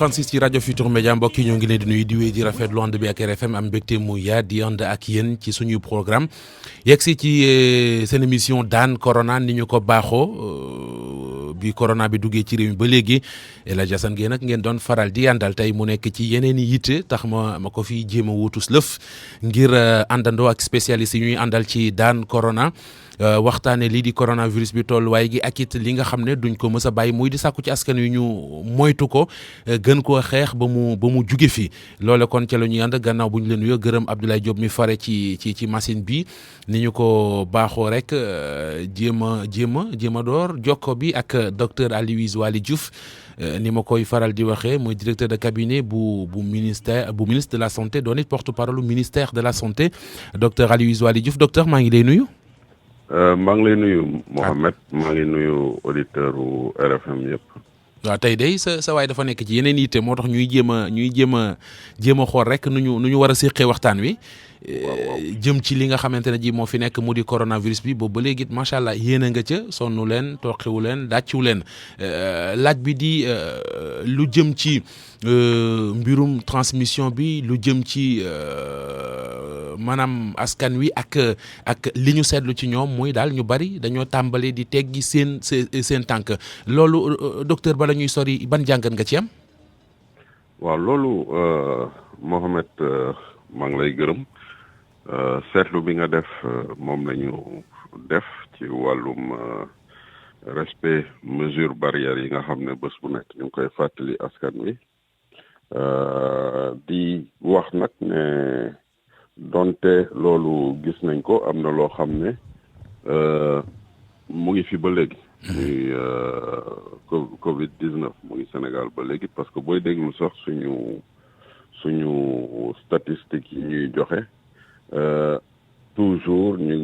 13h36 ci rajo Futur Média mbokk yi ñoo ngi leen di nuyu di wéy di rafetlu ànd bi ak RFM am mbégte mu yaa di ànd ak yéen ci suñu programme yegg si ci seen émission daan corona ni ñu ko baaxoo bi corona bi duggee ci réew mi ba léegi El Hadj Assane Gueye nag ngeen doon faral di àndal tey mu nekk ci yeneen i yitte tax ma ko fi jéem a wuutus lëf ngir àndandoo ak spécialiste yi ñuy àndal ci daan corona. waxtaane lii di coronavirus bi tolluwaay gi ak it li nga xam ne duñ ko mës a bàyyi muy di sàkku ci askan wi ñu moytu ko gën koo xeex ba mu juge fi loole kon ca la ñuy ànd gannaaw bu ñu leen nuyoo gërëm Abdoulaye Diop mi fare ci machine bi ni ñu ko baaxoo rek jéem a door jokko bi ak docteur Aloyse Waly Diouf ni ma koy faral di waxee mooy directeur de cabinet bu ministre de la santé doon it porte-parole ministère de la santé docteur Aloyse Waly Diouf docteur maa ngi lay nuyu. maa ngi lay nuyu Mohamed maa ngi nuyu auditeur u RFM yëpp. waaw tey day sa waay dafa nekk ci yeneen yitte moo tax ñuy jéem a xool rek nu ñu war a séqee waxtaan wi. jëm ci li nga xamante ne ji moo fi nekk mu di coronavirus bi boobu ba léegi macha allah yéene nga ca sonnu leen toqiwu leen dàcciwu leen laaj bi di lu jëm ci mbirum transmission bi lu jëm ci maanaam askan wi ak li ñu seetlu ci ñoom muy daal ñu bari dañoo tàmbali di teggi seen tànk loolu docteur bala ñuy sori ban jàngat nga ci am. waaw loolu Mohamed maa ngi lay gërëm. seetlu bi nga def moom lañu def ci wàllum respect mesure barrière yi nga xam ne bés bu nekk ñu ngi koy fàttali askan wi di wax nag ne donte loolu gis nañ ko am na loo xam ne mu ngi fi ba léegi muy Covid 19 mu ngi Sénégal ba léegi parce que booy déglu sax suñu statistiques yi ñuy joxe toujours ñu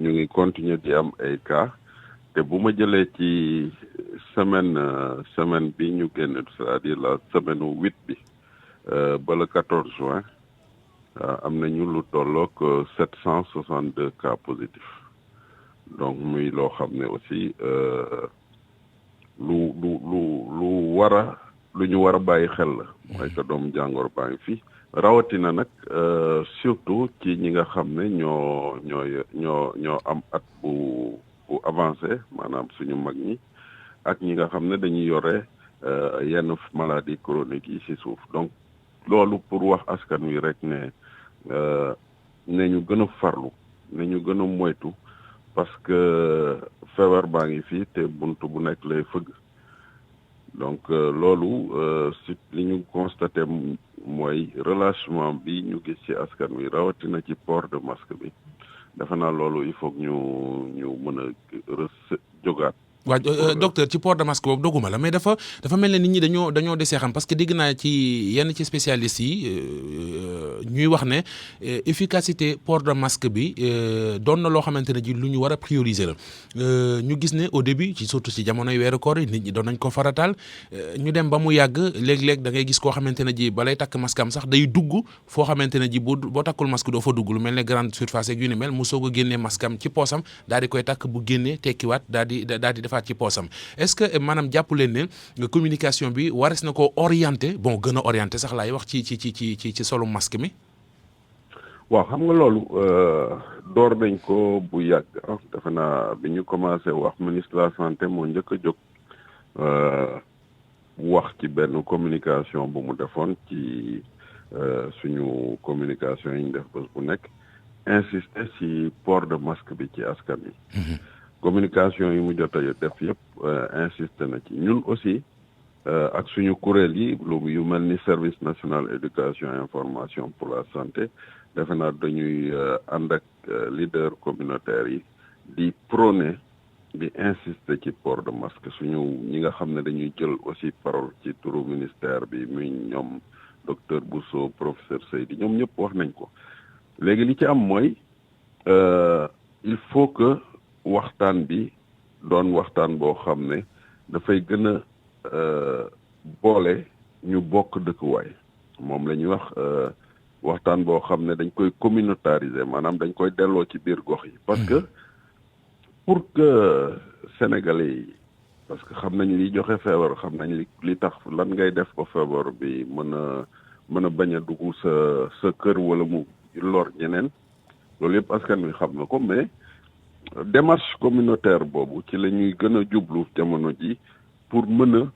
ngi continuer di am ay cas te bu ma jëlee ci semaine bi ñu génn c'est-à-dire la semaine 8 bi ba le 14 juin am nañu lu tollook 762 cas positifs donc muy loo xam ne aussi lu ñu war a bàyyi xel la mooy que doomu jàngoro baa ngi fi rawatina nag surtout ci ñi nga xam ne ñoo am at bu avancé maanaam suñu mag ñi ak ñi nga xam ne dañuy yore yenn maladie chronique yi ci suuf donc loolu pour wax askan wi rek ne ñu gën a farlu ne ñu gën a moytu parce que feebar baa ngi fii te buntu bu nekk lay fëgg donc loolu si li ñu constaté mooy relâchement bi ñu gis ci askan wi rawatina ci port de masque bi defe naa loolu il faut ñu mën a jógaat. waaw docteur ci port de masque boobu doguma la mais dafa mel ne nit ñi dañoo desee xam parce que dégg naa ci yenn ci spécialistes yi ñuy wax ne efficacité port de masque bi doon na loo xamante ne ji lu ñu war a prioriser la ñu gis ne au début ci surtout ci jamonoy weeru koor yi nit ñi doon nañ ko farataal ñu dem ba mu yàgg léeg-léeg da ngay gis koo xamante ne ji balay takk masque am sax day dugg foo xamante ne ji boo takkul masque doo fa dugg lu mel ne grande surface ak yu ni mel mu soog a génnee masque am ci poosam daal di koy takk bu génnee tekkiwaat daal di defaat ci poosam est-ce que maanaam jàpp leen ne communication bi wares na ko orienté gën a orienté sax laay wax ci solo masque mi. waaw xam nga loolu door nañ ko bu yàgg defe naa bi ñu commencé wax ministre de la santé moo njëkk a jóg wax ci benn communication bu mu defoon ci suñu communication yi ñu def bés bu nekk insister ci port de masque bi ci askan wi. communication yi mu jot a def yëpp insister na ci ñun aussi ak suñu kuréel yi yu mel ni service national éducation et information pour la santé defe naa dañuy ànd ak leader communautaire yi di prôner di insister ci port de masque suñu ñi nga xam ne dañuy jël aussi parole ci turu ministère bi muy ñoom docteur Bousso professeur Seydi ñoom ñëpp wax nañ ko léegi li ci am mooy il faut que waxtaan bi doon waxtaan boo xam ne dafay gën a boole ñu bokk dëkkuwaay moom la ñuy wax waxtaan boo xam ne dañ koy communautariser maanaam dañ koy delloo ci biir gox yi parce que pour que Sénégalais yi parce que xam nañ li joxe feebar xam nañ li tax lan ngay def ko feebar bi mën a bañ a dugg sa kër wala mu lor ñeneen loolu yëpp askan wi xam na ko mais démarche communautaire boobu ci la ñuy gën a jublu jamono ji pour mën a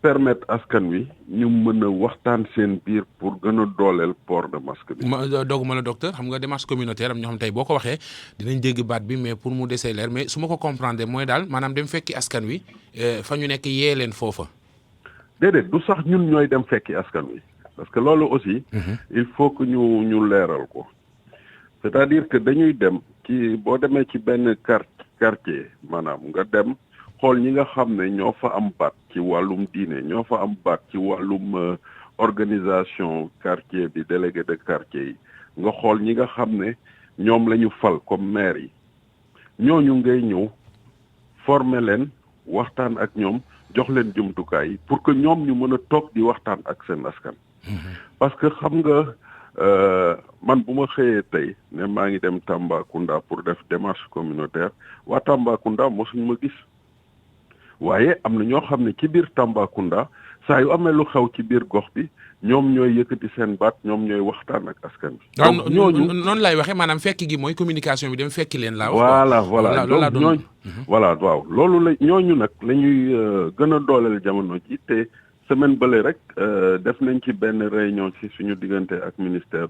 permettre askan wi ñu mën a waxtaan seen biir pour gën a dooleel port de masque bi. dooguma la docteur xam nga démarche communautaire am ñoo xam tey boo ko waxee dinañ dégg baat bi mais pour mu desee leer mais su ma ko comprendre mooy daal maanaam dem fekki askan wi fa ñu nekk yee leen foofa. déedéet du sax ñun ñooy dem fekki askan wi parce que loolu aussi. il faut que ñu leeral ko. c'est-à-dire que dañuy dem ci boo demee ci benn quartier maanaam nga dem xool ñi nga xam ne ñoo fa am baat ci wàllum diine ñoo fa am baat ci wàllum organisation quartier bi délégué de quartier yi nga xool ñi nga xam ne ñoom la ñu fal comme maire yi ñooñu ngay ñëw former leen waxtaan ak ñoom jox leen jumtukaay yi pour que ñoom ñu mën a toog di waxtaan ak seen askan. parce que xam nga man bu ma xëyee tey ne maa ngi dem Tambacounda pour def démarche communautaire waa Tambacounda mosuñ ma gis waaye am na ñoo xam ne ci biir Tambacounda saa yu amee lu xew ci biir gox bi ñoom ñooy yëkkati seen baat ñoom ñooy waxtaan ak askan bi. donc ñooñu noonu lay waxee maanaam fekki gi mooy communication bi dem fekki leen laa wax. voilà donc ñooñu. voilà waaw loolu la ñooñu nag la ñuy gën a dooleel jamono ji te semaine bële rek def nañ ci benn réunion ci suñu diggante ak ministère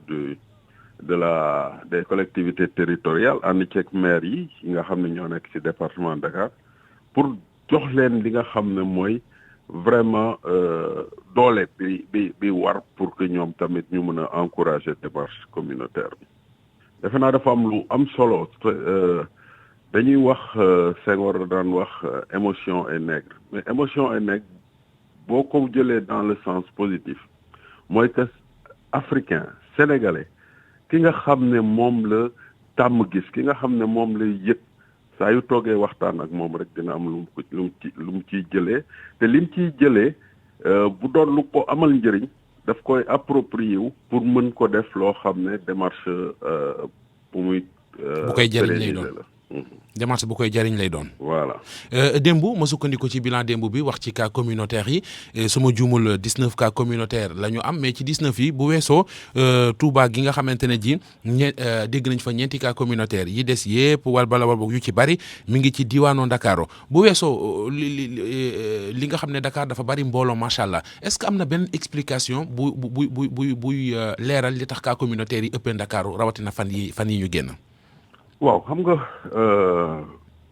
des collectivités territoriales ànd ceeg maire yi nga xam ne ñoo nekk ci département Dakar pour jox leen li nga xam ne mooy vraiment doole bi war pour que ñoom tamit ñu mën a encourager démarche communautaire bi. defe naa dafa am lu am solo dañuy wax Senghor daan wax émotion est nègre mais émotion est nègre boo ko jëlee dans le sens positif mooy que africain sénégalais ki nga xam ne moom la tàmm gis ki nga xam ne moom lay yëg saa yu toogee waxtaan ak moom rek dina am lu mu ciy jëlee te lim ciy jëlee bu doon lu ko amal njëriñ daf koy approprier wu pour mën ko def loo xam ne démarche bu muy. bu koy jëriñ lay doon démarche bu koy jariñ lay doon. voilà. démb ma sukkandiku ci bilan démb bi wax ci cas communautaire yi su ma juumul 19 cas communautaire la ñu am mais ci 19 yi bu weesoo Touba gi nga xamante ne ji dégg nañ fa ñeenti cas communautaire yi des yépp wala boog yu ci bari mi ngi ci diwaanu Dakar bu weesoo li nga xam ne Dakar dafa bari mbooloo macha allah est-ce que am na benn explication buy leeral li tax cas communautaire yi ëppee Dakar rawatina fan yi ñu génn. waaw xam nga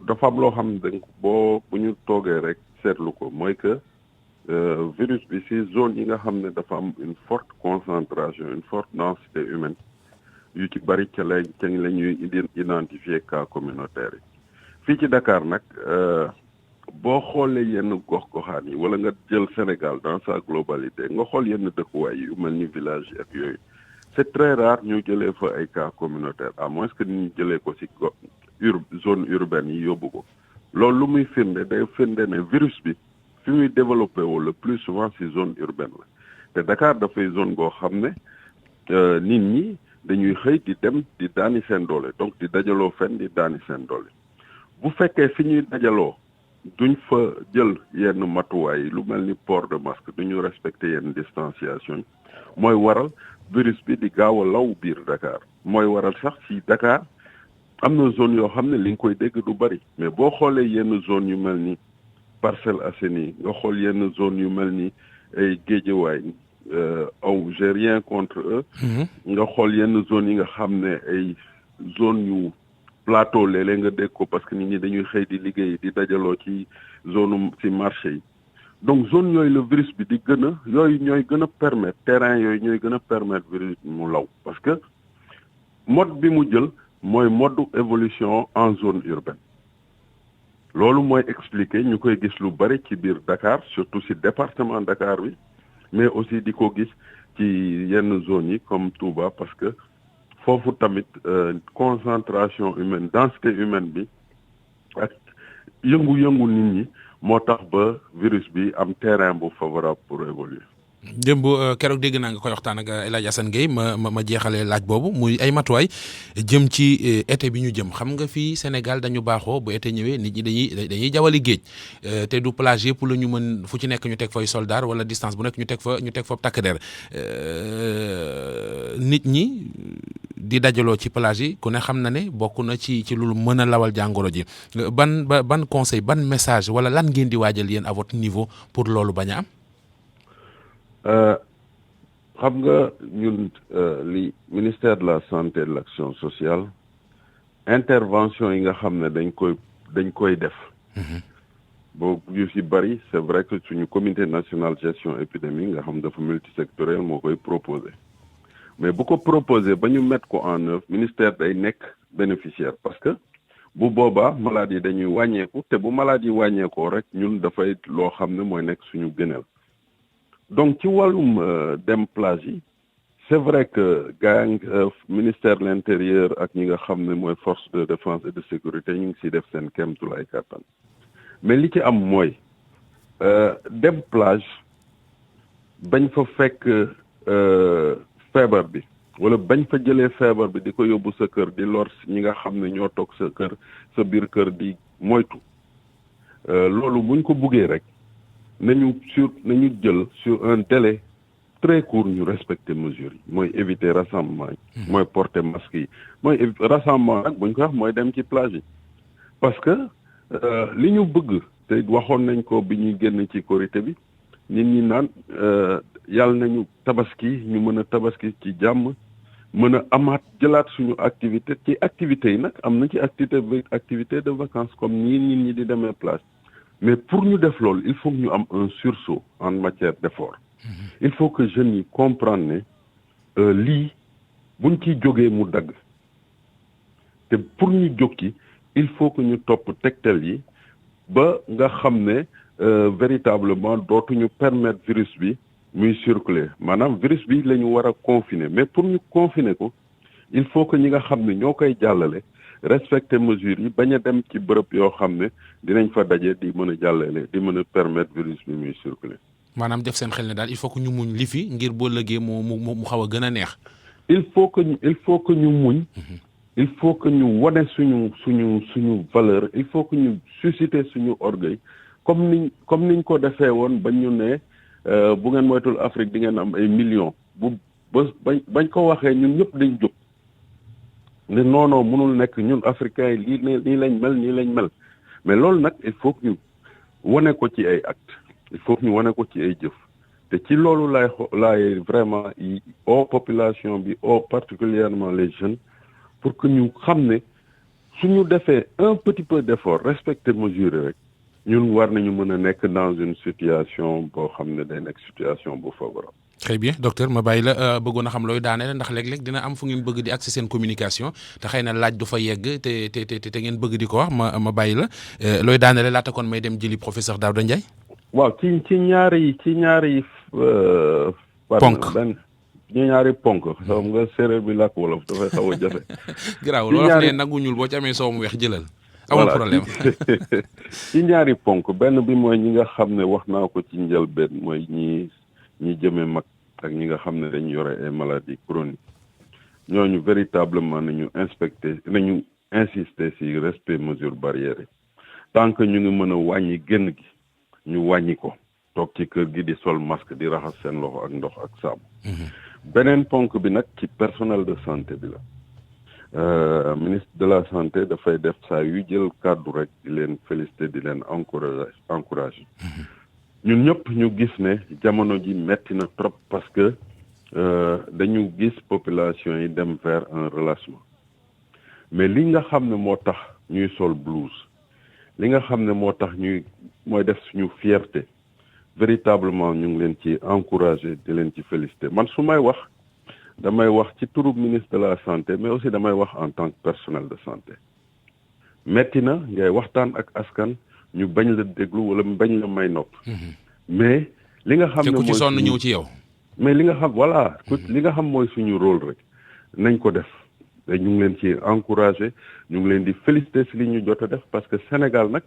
dafa am loo xam ne bu ñu toogee rek seetlu ko mooy que virus bi ci zone yi nga xam ne dafa am une forte concentration une forte densité humaine yu ci bari ca la ñuy identifier cas communautaire yi fii ci Dakar nag boo xoolee yenn gox-goxaan yi wala nga jël Sénégal dans sa globalité nga xool yenn dëkkuwaay yu mel ni village ak yooyu c'est très rare ñu jëlee fa ay cas communautaire à moins que ñu jëlee ko ci zone urbaine yi yóbbu ko loolu lu muy firnde day firnde ne virus bi fi muy développé wu le plus souvent ci zone urbaine la te Dakar dafay zone goo xam ne nit ñi dañuy xëy di dem di daani seen doole donc di dajaloo fenn di daani seen doole bu fekkee fi ñuy dajaloo duñ fa jël yenn matuwaay lu mel ni port de masque duñu respecter yenn distanciation mooy waral virus bi di gaaw a law biir Dakar mooy waral sax ci Dakar am na zone yoo xam ne li nga koy dégg du bari mais boo xoolee yenn zone yu mel ni Parcelles Assainies nga xool yenn zone yu mel ni ay Guédiawaye j'ai rien contre eux nga xool yenn zone yi nga xam ne ay zone yu plateau léeg-léeg nga dégg ko parce que nit ñi dañuy xëy di liggéey di dajaloo ci zone ci marché yi donc zone yooyu le virus bi di gën a yooyu ñooy gën a permettre terrain yooyu ñooy gën a permettre virus mu law parce que mode bi mu jël mooy mode évolution en zone urbaine loolu mooy expliquer ñu koy gis lu bari ci biir Dakar surtout ci département Dakar bi mais aussi di ko gis ci yenn zones yi comme Touba parce que foofu tamit concentration humaine densité humaine bi ak yëngu-yëngu nit ñi moo tax ba virus bi am terrain bu favorable pour évoluer. démb keroog dégg naa nga koy waxtaan ak El Hadj Assane Gueye ma jeexalee laaj boobu muy ay matuwaay jëm ci été bi ñu jëm xam nga fii Sénégal dañu baaxoo bu été ñëwee nit ñi dañuy jawali géej te du plage yëpp la ñu mën fu ci nekk ñu teg fay soldat wala distance bu nekk ñu teg fa takk der nit ñi di dajaloo ci plage yi ku ne xam na ne bokk na ci lu mën a lawal jàngoro ji ban conseil ban message wala lan ngeen di waajal yéen à votre niveau pour loolu bañ a am. xam nga ñun li ministère de la santé et de l'action sociale intervention yi nga xam ne dañ koy def boo yu si bëri c'est vrai que suñu comité national gestion épidémie nga xam dafa multisectoriel moo koy proposé mais bu ko proposé ba ñu mettre ko en œuvre ministère day nekk bénéficiaire parce que bu boobaa maladies yi dañuy wàññeeku te bu maladies yi wàññeekoo rek ñun dafay loo xam ne mooy nekk suñu gënal donc ci wàllum dem plage yi c'est vrai que ministère de l'intérieur ak ñi nga xam ne mooy force de défense et de sécurité ñu ngi siy def seen kéemtulaay kàttan mais li ci am mooy dem plage bañ fa fekk feebar bi wala bañ fa jëlee feebar bi di ko yóbbu sa kër di lor ñi nga xam ne ñoo toog sa kër sa biir kër di moytu loolu buñ ko buggee rek nañu jël sur un délai très court ñu respecter mesures yi mooy éviter rassemblement yi mooy porter masque yi mooy rassemblement nag buñ ko wax mooy dem ci plage yi parce que li ñu bëgg te waxoon nañ ko bi ñuy génn ci korité bi nit ñi naan yàlla nañu tabaski ñu mën a tabaski ci jàmm mën a amaat jëlaat suñu activité ci activités yi nag am na ci activité de vacances comme nit ñi di demee plage mais pour ñu def loolu il faut que ñu am un sursaut en matière d'effort il faut que jeunes yi comprendre ne lii buñ ciy jógee mu dagg te pour ñu jóg ci il faut que ñu topp tegtal yi ba nga xam ne véritablement dootuñu permettre virus bi muy circuler maanaam virus bi la ñu war a confiner mais pour ñu confiner ko il faut que ñi nga xam ne ñoo koy jàllale respecter mesures yi bañ a dem ci bërëb yoo xam ne dinañ fa daje di mën a jàllale di mën a permettre virus bi muy circuler. maanaam def seen xel ne daal il faut que ñu muñ li fi ngir boo lëggee mu xaw a gën a neex. il faut que ñu muñ. il faut que ñu wane suñu valeur il faut que ñu susciter suñu orgueil comme niñ ko defee woon bañ ñu ne bu ngeen moytul Afrique di ngeen am ay millions bañ ko waxee ñun ñëpp dañ jóg ne non mënul nekk ñun africains yi nii lañ mel mais loolu nag il faut que ñu wane ko ci ay actes il faut que ñu wane ko ci ay jëf te ci loolu laay vraiment aux population bi particulièrement les jeunes pour que ñu xam ne suñu defee un petit peu d'effort respecter mesures rek ñun war nañu mën a nekk dans une situation boo xam ne day nekk situation bu favorable. très bien docteur ma bàyyi la bëggoon a xam looy daaneel ndax léeg-léeg dina am fu ngeen bëgg di accès seen communication te xëy na laaj du fa yegg te ngeen bëgg di ko wax ma bàyyi la looy daaneel laata kon may dem jëli professeur Daouda Ndiaye. waaw ci ñaari ponk ñu ñaari ponk xam nga séeréer bi làkk wolof dafay xaw a jafe. garaawul wolof ne nagu ñuul boo ci amee soow mu weex jëlal. amul problème ci ñaari ponk benn bi mooy ñi nga xam ne wax naa ko ci njëlbeen mooy ñi jëmee mag ak ñi nga xam ne dañu yore ay maladies chroniques ñooñu véritablement nañu insister ci respect mesures barrières yi tant que ñu ngi mën a wàññi génn gi ñu wàññi ko toog ci kër gi di sol masque di raxas seen loxo ak ndox ak saabu. beneen ponk bi nag ci personnel de santé bi la ministre de la santé dafay def saa yu jël kàddu rek di leen féliciter di leen encourager ñun ñëpp ñu gis ne jamono ji metti na trop parce que dañu gis population yi dem vers un relâchement mais li nga xam ne moo tax ñuy sol blouse li nga xam ne moo tax mooy def suñu fierté véritablement ñu ngi leen ci encourager di leen ci féliciter man su may wax damay wax ci turu ministre de la santé mais aussi damay wax en tant que personnel de santé metti na ngay waxtaan ak askan ñu bañ la déglu wala bañ la may nopp mais li nga xam ne ku ci sonn ñëw ci yow mais li nga xam voilà li nga xam mooy suñu rôle rek nañ ko def te ñu ngi leen ci encourager ñu ngi leen di féliciter ci li ñu jot a def parce que Sénégal nag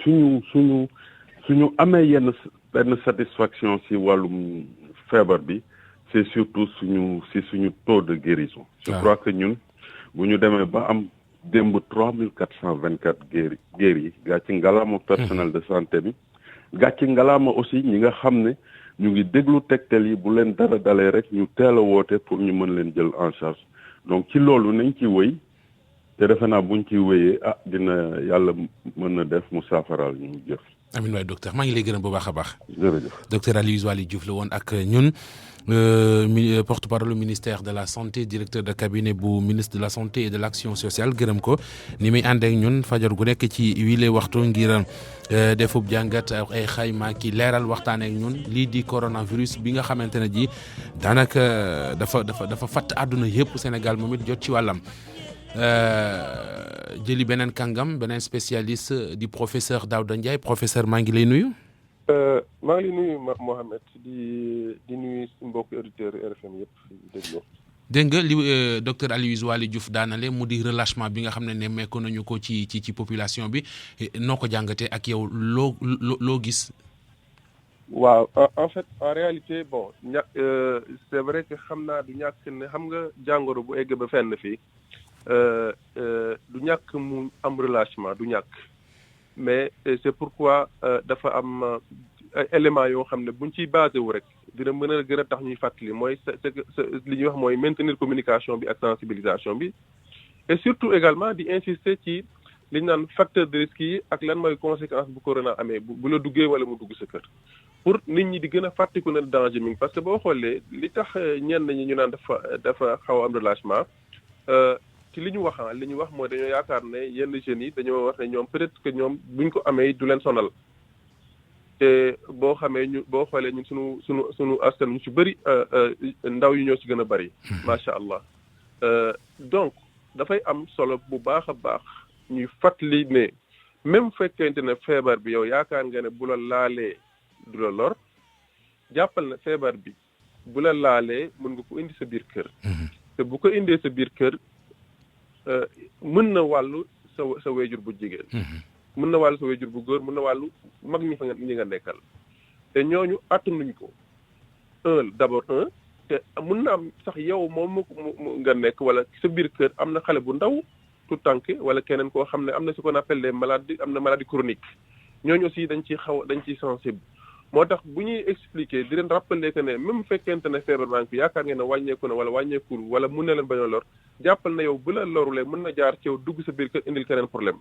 suñu amee yenn benn satisfaction si wàllum feebar bi c'est surtout suñu taux de guérison. Je crois que ñun bu ñu demee ba am démb 3424 guéris gàcci ngalaama personnel de santé bi gàcci ngalaama aussi ñi nga xam ne ñu ngi déglu tegtal yi bu leen dara dalee rek ñu teel a woote pour ñu mën leen jël en charge donc ci loolu nañ ci wéy te defe naa buñ ci wéyee dina yàlla mën na def mu saafaral ñu jëf. amiin waay docteur maa ngi lay gërëm bu baax a baax. jërëjëf docteur Aloyse Waly Diouf la woon ak ñun porte-parole du ministère de la santé directeur de cabinet bu ministre de la santé et de l'action sociale gërëm ko ni muy ànd ak ñun fajar gu nekk ci wile waxtu ngir defub jàngat ay xayma ki leeral waxtaan ak ñun lii di coronavirus bi nga xamante ne ji daanaka dafa fatt àdduna yëpp Sénégal moom it jot ci wàllam. jëli beneen kàngam beneen spécialiste di professeur Daouda Ndiaye professeur maa ngi lay nuyu. maa ngi lay nuyu Mohamed di nuyu mbokki auditeurs RFM yëpp déglu. dégg nga li docteur Aloyse Waly Diouf daanale mu di relâchement bi nga xam ne nemmeeku nañu ko ci population bi noo ko jàngatee ak yow loo gis. waaw en fait en réalité bon c'est vrai que xam naa du ñàkk ne xam nga jàngoro bu egg ba fenn fii. du ñàkk mu am relâchement du ñàkk mais c'est pourquoi dafa am ay éléments yoo xam ne buñ ciy basé wu rek dina mën a gën a tax ñuy fàttali mooy li ñuy wax mooy maintenir communication bi ak sensibilisation bi et surtout également di insister ci li ñu naan facteur de risque yi ak lan mooy conséquence bu corona amee bu la duggee wala mu dugg sa kër pour nit ñi di gën a fàttiku na danger mi parce que boo xoolee li tax ñenn ñi ñu naan dafa xaw a am relâchement ci li ñu wax mooy dañoo yaakaar ne yenn jeunes yi dañoo wax ne ñoom peut-être que ñoom buñ ko amee du leen sonal te boo xoolee ñun sunu askan ñu ci bëri ndaw yi ñoo ci gën a bëri macha allah donc dafay am solo bu baax a baax ñuy fàttali ne même fekkente ne feebar bi yow yaakaar nga ne bu la laalee du la lor jàppal na feebar bi bu la laalee mën nga ko indi sa biir kër te bu ko indee sa biir kër mën na wàllu sa wéjur bu jigéen mën na wàllu sa wéjur bu góor mën na wàllu mag ñi nga nekkal te ñooñu attanuñ ko d'abord te mën na am sax yow moom mu nga nekk wala sa biir kër am na xale bu ndaw tout tànk wala keneen koo xam ne am na ce qu'on appelle les maladies am na maladie chronique ñooñu aussi dañ ciy sensible moo tax bu ñuy expliquer di leen rappeler que ne même fekkente ne feebar baa ngi fi yaakaar ngeen ne wàññeeku na wala wàññeekul wala mun na leen bañ a lor jàppal na yow bu la lorulee mën na jaar ci yow dugg sa biir kër indil keneen problème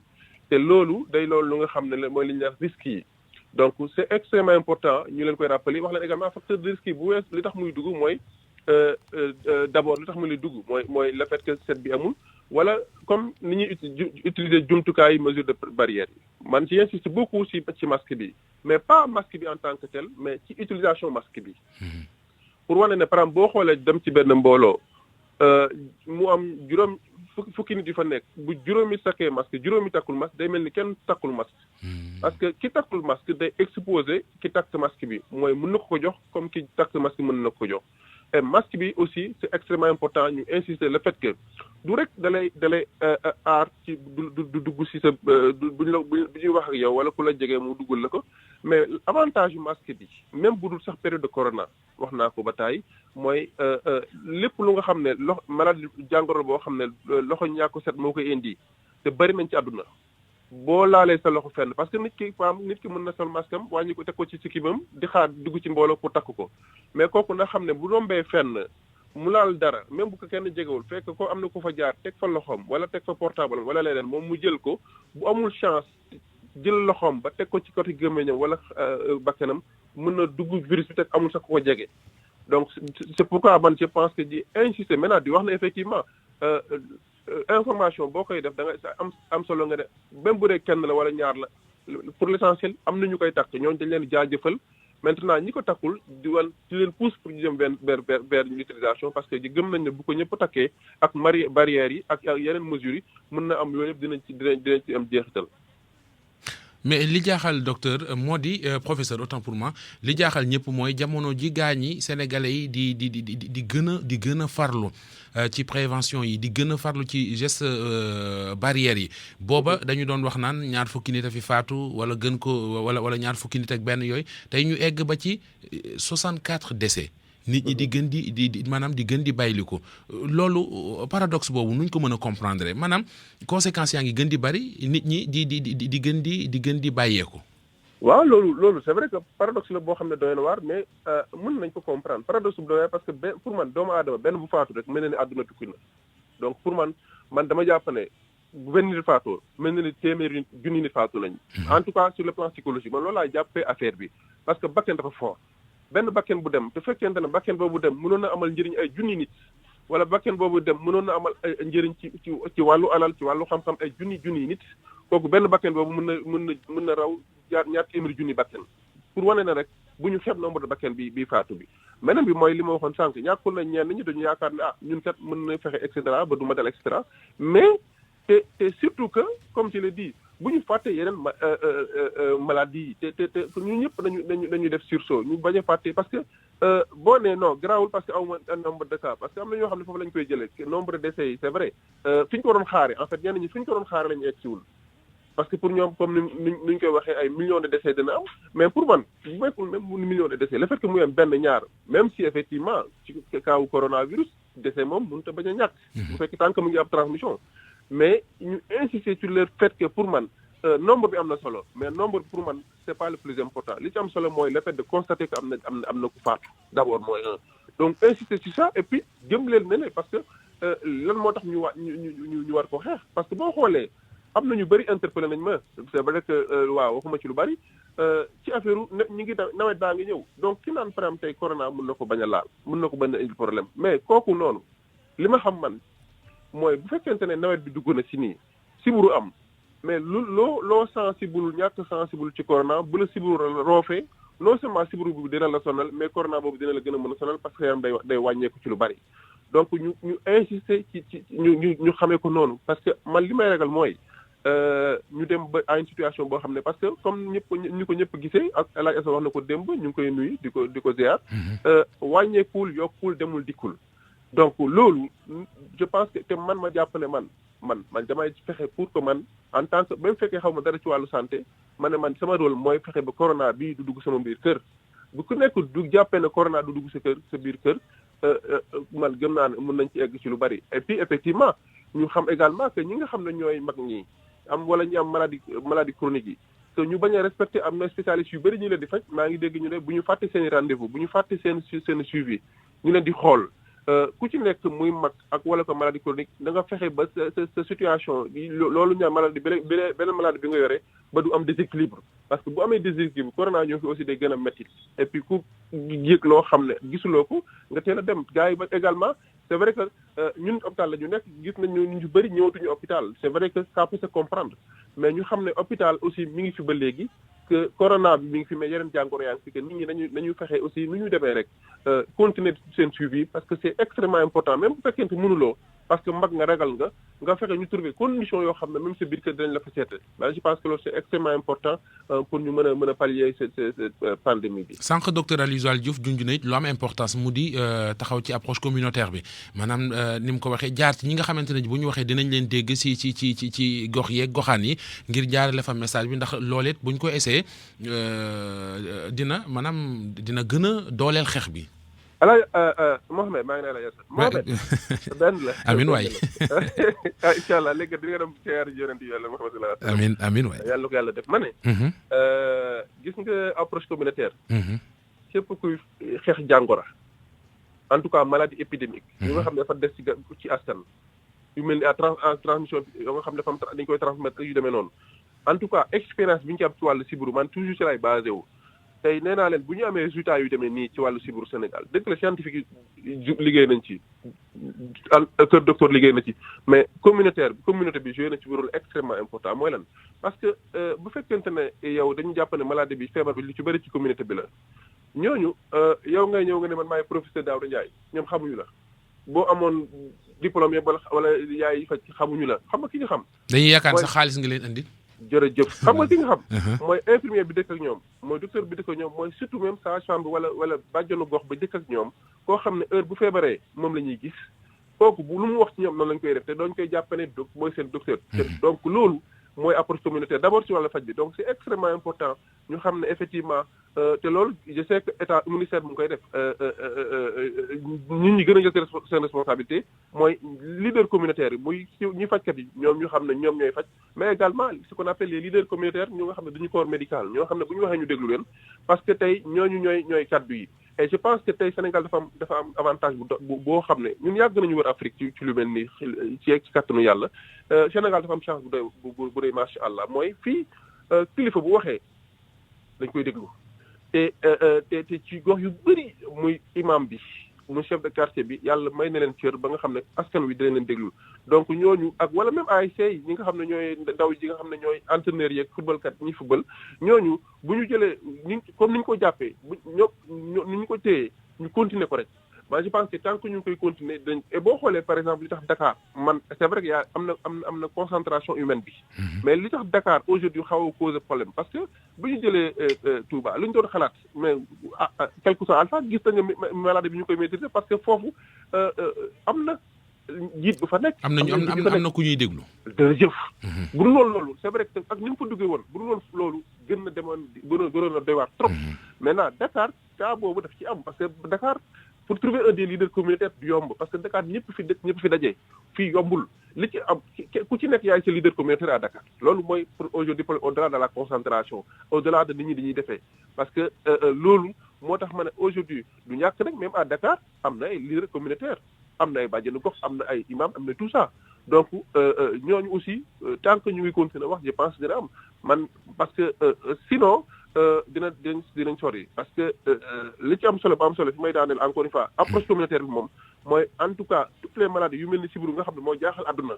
te loolu day loolu lu nga xam ne mooy li ñuy wax risque yi donc c'est extrêmement important ñu leen koy rappeler wax leen également facteur de risque yi bu wees li tax muy dugg mooy d'abord li tax muy dugg mooy le fait que set bi amul wala comme ni ñuy utiliser jumtukaay mesure de barrière yi man ci insiste beaucoup ci masque bi mais pas masque bi en tant que tel mais ci utilisation masque bi pour wane ne par exemple boo xoolee dem ci benn mbooloo mu am juróom fukki nit yu fa nekk bu juróomi takkee masque juróomi takkul masque day mel ni kenn takkul masque parce que ki takkul masque day exposer ki takk masque bi mooy mën na ko jox comme ki takk masque mën na ko jox et masque bi aussi c'est extrêmement important ñu insister le fait que du rek dalay aar ci du dugg ci sa bu ñuy wax ak yow wala ku la jege mu duggul la ko mais avantage yu masque bi même bu dul sax période de corona wax naa ko ba tàyyi mooy lépp lu nga xam ne maladie jàngoro boo xam ne loxo ñàkk set moo koy indi te bari nañ ci àdduna boo laalee sa loxo fenn parce que nit ki mën na sol masque am wàññi ko teg ko ci sikkimam di xaar dugg ci mbooloo pour takk ko mais kooku na xam ne bu rombee fenn mu laal dara même bu ko kenn jegewul fekk ko am na ko fa jaar teg fa loxoom wala teg fa portable wala leneen moom mu jël ko bu amul chance jël loxoom ba teg ko ci côté gémmiñam wala bakkanam mën na dugg virus bi teg amul sax ko jege donc c'est pourquoi man je pense que di insister maintenant di wax ne effectivement information boo koy def da nga am solo nga ne même bu dee kenn la wala ñaar la pour l'essentiel am na ñu koy takk ñooñu dañ leen jaajëfal maintenant ñi ko takkul di leen pousse pour ñu jëm vers l'utilisation parce que gëm nañ ne bu ko ñëpp takkee ak barrières yi ak yeneen mesures yi mën na am yooyu yëpp dinañ ci am jeexital. mais li jaaxal docteur moo di professeur autant pour moi li jaaxal ñëpp mooy jamono ji gaañi sénégalais yi di gën a farlu ci prévention yi di gën a farlu ci geste barrières yi booba dañu doon wax naan ñaar fukki nit a fi faatu wala gën ko wala ñaar fukki nit ak benn yooyu tey ñu egg ba ci 64 décès nit ñi di gën di maanaam di gën di bàyyiliku loolu paradoxe boobu nuñ ko mën a comprendre maanaam conséquences yaa ngi gën di bari nit ñi di gën di bàyyeeku. waaw loolu c'est vrai que paradoxe la boo xam ne doy na waar mais mën nañ ko comprendre paradoxe bu doy waar parce que pour man doomu aadama benn bu faatu rek mel na ni àdduna tukki na donc pour man dama jàpp ne bu benn nit faatoo mel na ni téeméeri junni nit faatu nañ en tout cas sur le plan psychologique man loolu laay jàppee affaire bi parce que bakken dafa fort benn bakken bu dem te fekkente ne bakken boobu dem mënoon na amal njëriñ ay junni nit wala bakken boobu dem mënoon na amal ay njëriñ ci wàllu alal ci wàllu xam-xam ay junni nit kooku benn bakken boobu mën na raw ñaar téeméeri junni bakken pour wane na rek bu ñu xeeb nombre de bakken bi faatu bi meneen bi mooy li ma waxoon sànq ñàkkul na ñenn ñi dañu yaakaar ne ñun kat mën na fexe et cetera ba du ma dal et cetera mais te surtout que comme je l'ai dit bu ñu fàtte yeneen maladie yi te ñun ñëpp dañu def sursaut ñu bañ a fàtte parce que boo nee non garaawul parce que awma un nombre de cas parce que am na ñoo xam ne foofu lañ koy jëlee nombre de décès yi c'est vrai fi ñu ko doon xaare en fait ñenn ñi fi ñu ko doon xaare lañu egsiwul parce que pour ñoom comme ni ñu koy waxee ay millions de décès dina am mais pour man bu mekkul même millions de décès le fait que muy am benn ñaar même si effectivement ci cas wu coronavirus décès moom mënut a bañ a ñàkk bu fekk tant que mu ngi am transmission mais ñu insister sur le fait que pour man nombre bi am na solo mais nombre bi pour man c'est pas le plus important li ci am solo mooy le fait de constater que am na ku faatu d'abord mooy donc insister sur ça et puis jëm leen ne parce que lan moo tax ñu war ko xeex parce que boo xoolee am na ñu bëri interpellé nañ ma c'est vrai que waaw waxuma ci lu bëri ci affaire ñi ngi nawet baa ngi ñëw donc ki naan par exemple tey corona mën na ko bañ a laal mën na ko bañ a indi problème mais kooku noonu li ma xam man mooy bu fekkente ne nawet bi dugg na si nii siburu am mais loo sensible ñàkk sensible ci corona bu la siburu roofee non seulement siburu bi dina la sonal mais corona boobu dina la gën a mën a sonal parce que yaram day wàññeeku ci lu bëri donc ñu insister ci ñu xamee ko noonu parce que man li may ragal mooy ñu dem ba à une situation boo xam ne parce que comme ñëpp gisee ak El Hadj Essa wax na ko démb ñu ngi koy nuyu di ko ziar wàññeekul yokkul demul dikkul donc loolu je pense que te man ma jàpp ne man damay fexe pour que man en tant que même fekkee xaw ma dara ci wàllu santé ma ne man sama rôle mooy fexe ba corona bii du dugg sama biir kër bu ku nekk du jàppee ne corona du dugg sa biir kër man gëm naa ne mën nañ ci egg ci lu bari et puis effectivement ñu xam également que ñi nga xam ne ñooy mag ñi wala ñu am maladie chronique yi que ñu bañ a respecter am na spécialistes yu bëri ñu leen di faj maa ngi dégg ñu ne bu ñu fàtte seen rendez-vous bu ñu fàtte seen suivi ñu leen di xool ku ci nekk muy mag ak wala ko maladie chronique da nga fexe ba sa situation loolu ñu maladie beneen maladie bi nga yore ba du am déséquilibre parce que bu amee déséquilibre corona ñoo fi aussi day gën a métti et puis ku yëg loo xam ne gisuloo ko nga teel a dem gars yi ba également c'est vrai que ñun hôpital la ñu nekk gis nañu ñu bëri ñëwatuñu hôpital c'est vrai que ça peut se comprendre mais ñu xam ne hôpital aussi mi ngi fi ba léegi que corona bi mi ngi fi mais yeneen jàngoro yaa ngi fi que nit ñi nañu fexe aussi nu ñu demee rek continuer seen suivi parce que c'est extrêmement important même bu fekkente mënuloo parce que mag nga ragal nga fexe ñu trouver condition yoo xam ne même sa biir kër dinañ la fa seete mais je pense que loolu c'est extrêmement important pour ñu mën a pallier cette pandémie bi. sànq docteur Aliou Joal Diouf junj na it lu am importance mu di taxaw ci approche communautaire bi maanaam ni mu ko waxee jaar ci ñi nga xamante ne bu ñu waxee dinañ leen dégg ci gox yeeg goxaan yi ngir jaarale fa message bi ndax loolee it bu ñu ko essayé dina gën a dooleel xeex bi. Mohamed maa ngi lay la Mohamed benn la amiin waay incha allah léegi di nga dem teer yonent yàlla Mohamed sallallahu alayhi amiin amiin waay yàlla ko yàlla def ma ne gis nga approche communautaire képp kuy xeex jàngoro en tout cas maladie épidémique yu nga xam ne dafa des ci askan yu mel ni en transmission yoo nga xam ne dafa dañ koy transmettre yu demee noonu en tout cas expérience bi ñu ci am ci wàllu sibiru man toujours ci lay basé wu tey nee naa leen bu ñu amee résultat yu demee nii ci wàllu sibiru Sénégal dëgg la scientifique yi liggéey nañ ci kër docteur liggéey na ci mais communauté bi joué na ci rôle extrêmement important mooy lan parce que bu fekkente ne yow dañu jàpp ne maladie bi feebar bi li ci bëri ci communauté bi la ñooñu yow ngay ñëw nga ne man maay professeur Daouda Ndiaye ñoom xamuñu la boo amoon diplôme yëpp wala yaay faj xamuñu la xam nga ki ñu xam. dañuy yaakaar sax xaalis nga leen andi. jërëjëf xam nga ki nga xam mooy infirmier bi dëkk ak ñoom mooy docteur bi dëkk ak ñoom mooy surtout même sage-femme bi wala bàjjonu gox ba dëkk ak ñoom koo xam ne heure bu feebaree moom la ñuy gis kooku bu lu mu wax ci ñoom noonu lañ koy def te dooñu koy jàpp ne mooy seen docteur donc loolu mooy approche communautaire d'abord ci wàllu faj bi donc c'est extrêmement important ñu xam ne effectivement te loolu je sais que état ministère mu ngi koy def ñun ñi gën a jël seen responsabilité mooy leader communautaire yi muy ñi fajkat yi ñoom ñu xam ne ñoom ñooy faj mais également ce qu'on appelle les leaders communautaires ñu nga xam ne dañu corps médical ñoo xam ne bu ñu waxee ñu déglu leen parce que tey ñooñu ñooy kaddu yi et je pense que tey Sénégal dafa am avantage boo xam ne ñun yàgg nañu wër Afrique ci lu mel ni ci kattanu yàlla Sénégal dafa am chance bu doy macha allah mooy fii kilifa bu waxee dañ koy déglu te ci gox yu bëri muy imam bi muy chef de quartier bi yàlla may na leen cër ba nga xam ne askan wi dina leen déglu donc ñooñu ak wala même ASC yi ñi nga xam ne ñooy ndaw yi nga xam ne ñooy entraîneurs yeeg footballkat ñi football ñooñu bu ñu jëlee comme ni ñu ko jàppee ni ñu ko téyee ñu continuer ko rek moi je pense que tant que ñu ngi koy continuer dañ et boo xoolee par exemple li tax Dakar man c'est vrai que am na concentration humaine bi mais li tax Dakar aujourd'hui xaw a cause problème parce que bu ñu jëlee Touba lu ñu doon xalaat mais quelque soit alpha gis nañu maladie bi ñu koy maîtriser parce que foofu am na jiit bu fa nekk. am na ku ñuy déglu. jërëjëf. bu dul loolu c'est vrai que ak ni mu fa duggee woon bu dul loolu gën na demoon gënoon a doy waar trop. maintenant Dakar cas boobu daf ci am parce que Dakar pour trouver un des leaders communautaires du yomb parce que Dakar ñëpp fi dajee fii yombul li ci am ku ci nekk yaay sa leader communautaire à Dakar loolu mooy pour aujourd'hui au-delà de la concentration au-delà de nit ñi dañuy defee parce que loolu moo tax ma ne aujourd'hui du ñàkk nag même à Dakar am na ay leaders communautaires am na ay bàjjenu gox am na ay imam am na tout ça donc ñooñu aussi tant que ñu ngi continuer wax je pense dina am man parce que sinon dinañ sori parce que li ci am solo ba am solo fi may daaneel encore une fois approche communautaire bi moom mooy en tout cas toutes les maladies yu mel ni sibiru nga xam ne moo jaaxal àdduna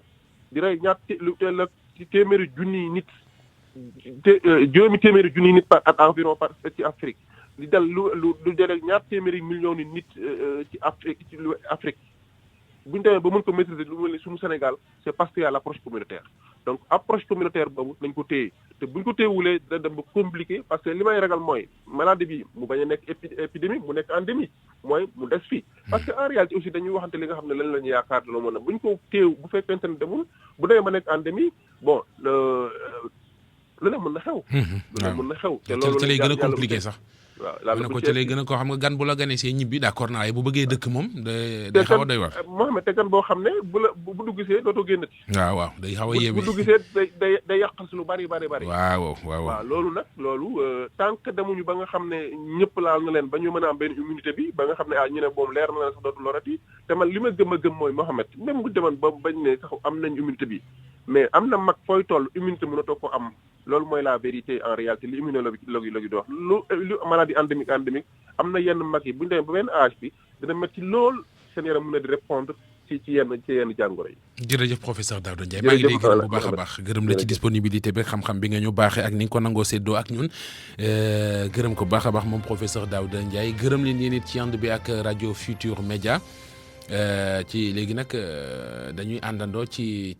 di rey lu teel ak téeméeri junniy nit juróomi téeméeri junniy nit par at environ par ci Afrique di dal lu dee ñaar téeméeri millions ni nit ci Afrique bu ñu demee ba mën ko maîtriser lu mel ni suñu Sénégal c'est parce qu'il y a l'approche communautaire donc approche communautaire boobu nañ ko téye te bu ñu ko téyewulee dina dem ba compliqué parce que li may ragal mooy maladie bi mu bañ a nekk épidémie mu nekk endémie mooy mu des fii parce que en réalité aussi dañuy waxante li nga xam ne lan la ñu yaakaar loo mën a bu ñu ko téew bu fekkente ne demul bu demee ba nekk endémie bon lu ne mën na xew lu ne mën na xew te loolu lay gën a compliqué sax waaw mu ne ko ci lay gën a koo xam nga gan bu la ganee see ñibbi d'accord naa waaye bu bëggee dëkk moom day xaw a doy war Mohamed te gan boo xam ne bu dugg see dootoo génnati waaw day xaw a yéeme bu dugg see day yàqal si lu bari waaw loolu nag tant que demuñu ba nga xam ne ñëpp laal na leen ba ñu mën a am benn immunité bi ba nga xam ne ñu ne boobu leer na leen sax dootu lorati te man li ma gëm mooy Mohamed même bu demoon ba bañ ne sax am nañ immunité bi mais am na mag fooy toll immunité mënatoo ko am loolu mooy la vérité en réalité li immunologie di wax lu maladie endémique am na yenn mag yi bu ñu demee ba benn âge bi dina métti lool seen yaram mën a di répondre ci yenn jàngoro yi. jërëjëf professeur Daouda Ndiaye maa ngi lay gërëm bu baax a baax gërëm la ci disponibilité bi xam-xam bi nga ñu baaxee ak ni nga ko nangoo séddoo ak ñun gërëm ko baax a baax moom professeur Daouda Ndiaye gërëm leen yéen it ci ànd bi ak rajo Futur Média ci léegi nag dañuy àndandoo ci